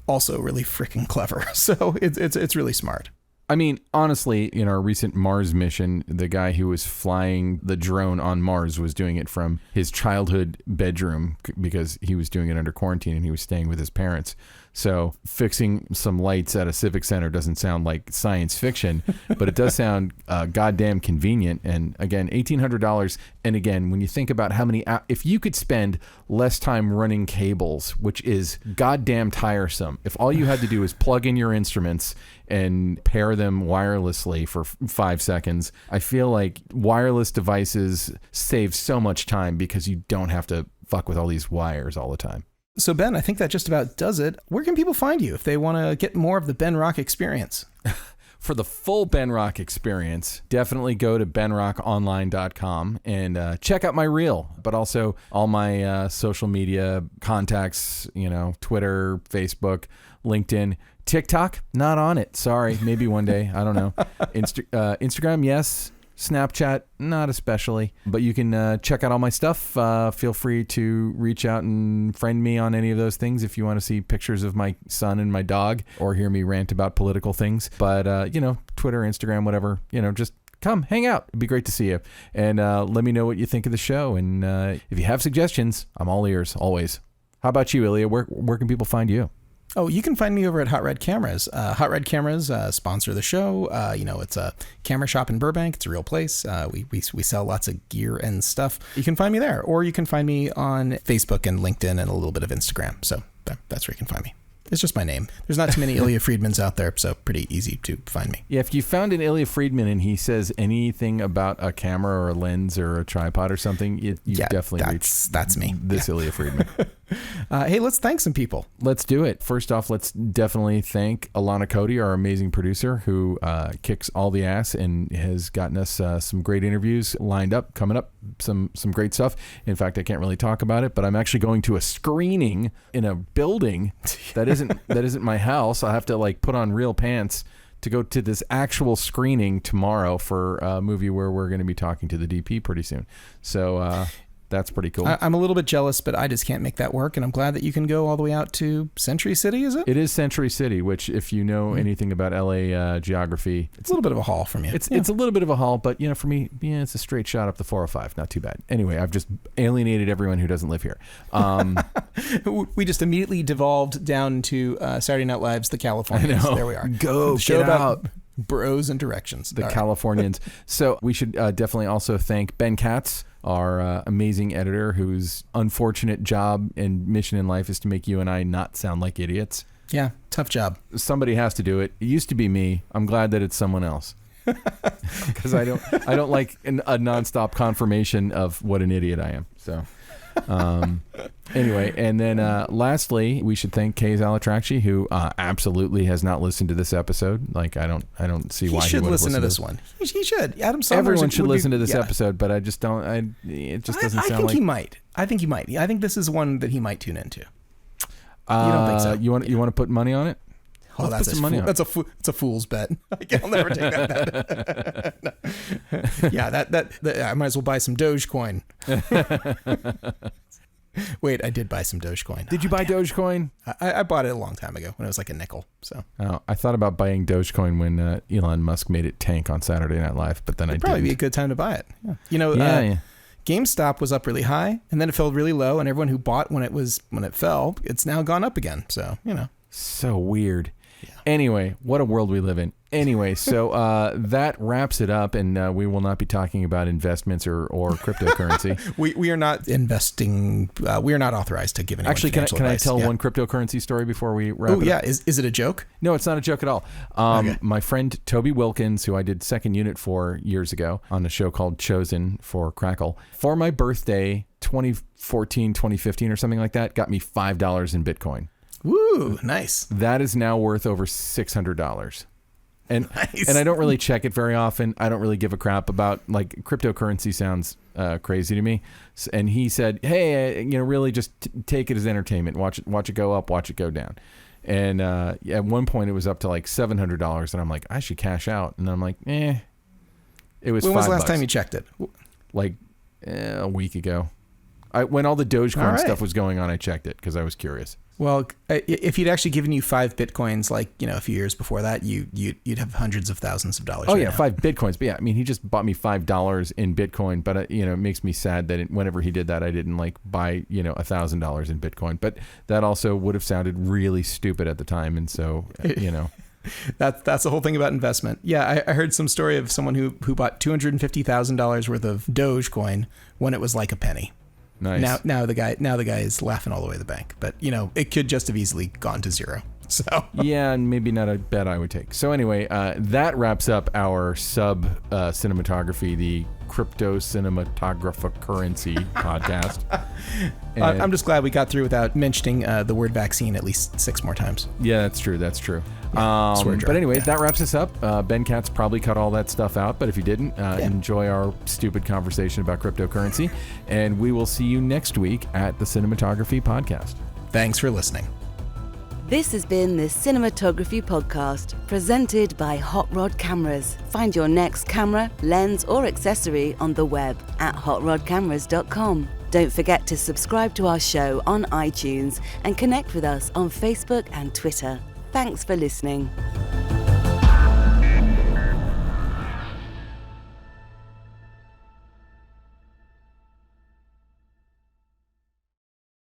also really freaking clever. So it's really smart. I mean, honestly, in our recent Mars mission, the guy who was flying the drone on Mars was doing it from his childhood bedroom because he was doing it under quarantine and he was staying with his parents. So fixing some lights at a civic center doesn't sound like science fiction, but it does sound goddamn convenient. And again, $1,800. And again, when you think about how many, if you could spend less time running cables, which is goddamn tiresome, if all you had to do is plug in your instruments and pair them wirelessly for 5 seconds, I feel like wireless devices save so much time because you don't have to fuck with all these wires all the time. So Ben, I think that just about does it. Where can people find you if they want to get more of the Ben Rock experience? For the full Ben Rock experience, definitely go to benrockonline.com and check out my reel, but also all my social media contacts, Twitter, Facebook, LinkedIn. TikTok, not on it. Sorry, maybe one day. I don't know. Instagram, yes. Snapchat, not especially, but you can check out all my stuff. Feel free to reach out and friend me on any of those things if you want to see pictures of my son and my dog or hear me rant about political things. But, Twitter, Instagram, whatever, just come hang out. It'd be great to see you. And let me know what you think of the show. And if you have suggestions, I'm all ears, always. How about you, Ilya? Where can people find you? Oh, you can find me over at Hot Red Cameras. Hot Red Cameras sponsor the show. It's a camera shop in Burbank. It's a real place. We sell lots of gear and stuff. You can find me there, or you can find me on Facebook and LinkedIn and a little bit of Instagram. So that's where you can find me. It's just my name. There's not too many Ilya Friedmans out there, so pretty easy to find me. Yeah, if you found an Ilya Friedman and he says anything about a camera or a lens or a tripod or something, you definitely reach that's me. This Ilya Friedman. Hey, let's thank some people. Let's do it. First off, let's definitely thank Alana Cody, our amazing producer, who kicks all the ass and has gotten us some great interviews lined up, coming up, some great stuff. In fact, I can't really talk about it, but I'm actually going to a screening in a building that isn't my house. I have to put on real pants to go to this actual screening tomorrow for a movie where we're going to be talking to the DP pretty soon. So that's pretty cool. I'm a little bit jealous, but I just can't make that work. And I'm glad that you can go all the way out to Century City, is it? It is Century City, which if you know anything about LA geography, it's a little bit of a haul from you. It's a little bit of a haul, but for me, it's a straight shot up the 405. Not too bad. Anyway, I've just alienated everyone who doesn't live here. We just immediately devolved down to Saturday Night Live's The Californians. There we are. Go, show get about out. Bros and directions. The Californians. So we should definitely also thank Ben Katz, our amazing editor, whose unfortunate job and mission in life is to make you and I not sound like idiots. Yeah, tough job. Somebody has to do it. It used to be me. I'm glad that it's someone else. Because I don't like a nonstop confirmation of what an idiot I am. So anyway, and then lastly, we should thank Kay Zalatrachi, who absolutely has not listened to this episode. I don't see why he should would listen to this one. He should. Adam Somner. Everyone should listen to this episode, but I just don't. It just doesn't sound like. I think he might. I think this is one that he might tune into. You don't think so? You want to put money on it? Oh, that's a fool's bet. I'll never take that bet. Yeah, that I might as well buy some Dogecoin. Wait, I did buy some Dogecoin. Did you buy Dogecoin? I bought it a long time ago when it was like a nickel. So I thought about buying Dogecoin when Elon Musk made it tank on Saturday Night Live, but then it'd probably be a good time to buy it. Yeah. GameStop was up really high and then it fell really low, and everyone who bought when it fell, it's now gone up again. So so weird. Yeah. Anyway, what a world we live in. Anyway, so that wraps it up, and we will not be talking about investments or cryptocurrency. we are not investing. We are not authorized to give anyone Actually, financial can I advice. tell one cryptocurrency story before we wrap it up? Oh, yeah. Is it a joke? No, it's not a joke at all. Okay. My friend Toby Wilkins, who I did second unit for years ago on a show called Chosen for Crackle, for my birthday, 2014, 2015 or something like that, got me $5 in Bitcoin. Woo, nice. That is now worth over $600. And nice. And I don't really check it very often. I don't really give a crap about, cryptocurrency sounds crazy to me. And he said, hey, really just take it as entertainment. Watch it go up, watch it go down. And at one point it was up to $700, and I'm like, I should cash out. And I'm like, It was $5. When was the last time you checked it? A week ago. When all the Dogecoin All right. stuff was going on, I checked it because I was curious. Well, if he'd actually given you 5 Bitcoins, like, a few years before that, you'd have hundreds of thousands of dollars. Oh, yeah, 5 Bitcoins. But yeah, I mean, he just bought me $5 in Bitcoin. But, it makes me sad that whenever he did that, I didn't buy, $1,000 in Bitcoin. But that also would have sounded really stupid at the time. And so, That's the whole thing about investment. Yeah, I heard some story of someone who bought $250,000 worth of Dogecoin when it was like a penny. Nice. Now the guy is laughing all the way to the bank, but it could just have easily gone to zero. So yeah, and maybe not a bet I would take. So anyway, that wraps up our cinematography, the crypto cinematographer currency podcast. And I'm just glad we got through without mentioning the word vaccine at least 6 more times. yeah, that's true. Yeah, But anyway, that wraps us up. Ben Katz probably cut all that stuff out, but if you didn't, enjoy our stupid conversation about cryptocurrency, and we will see you next week at the Cinematography podcast. Thanks for listening. This has been the Cinematography Podcast, presented by Hot Rod Cameras. Find your next camera, lens, or accessory on the web at hotrodcameras.com. Don't forget to subscribe to our show on iTunes and connect with us on Facebook and Twitter. Thanks for listening.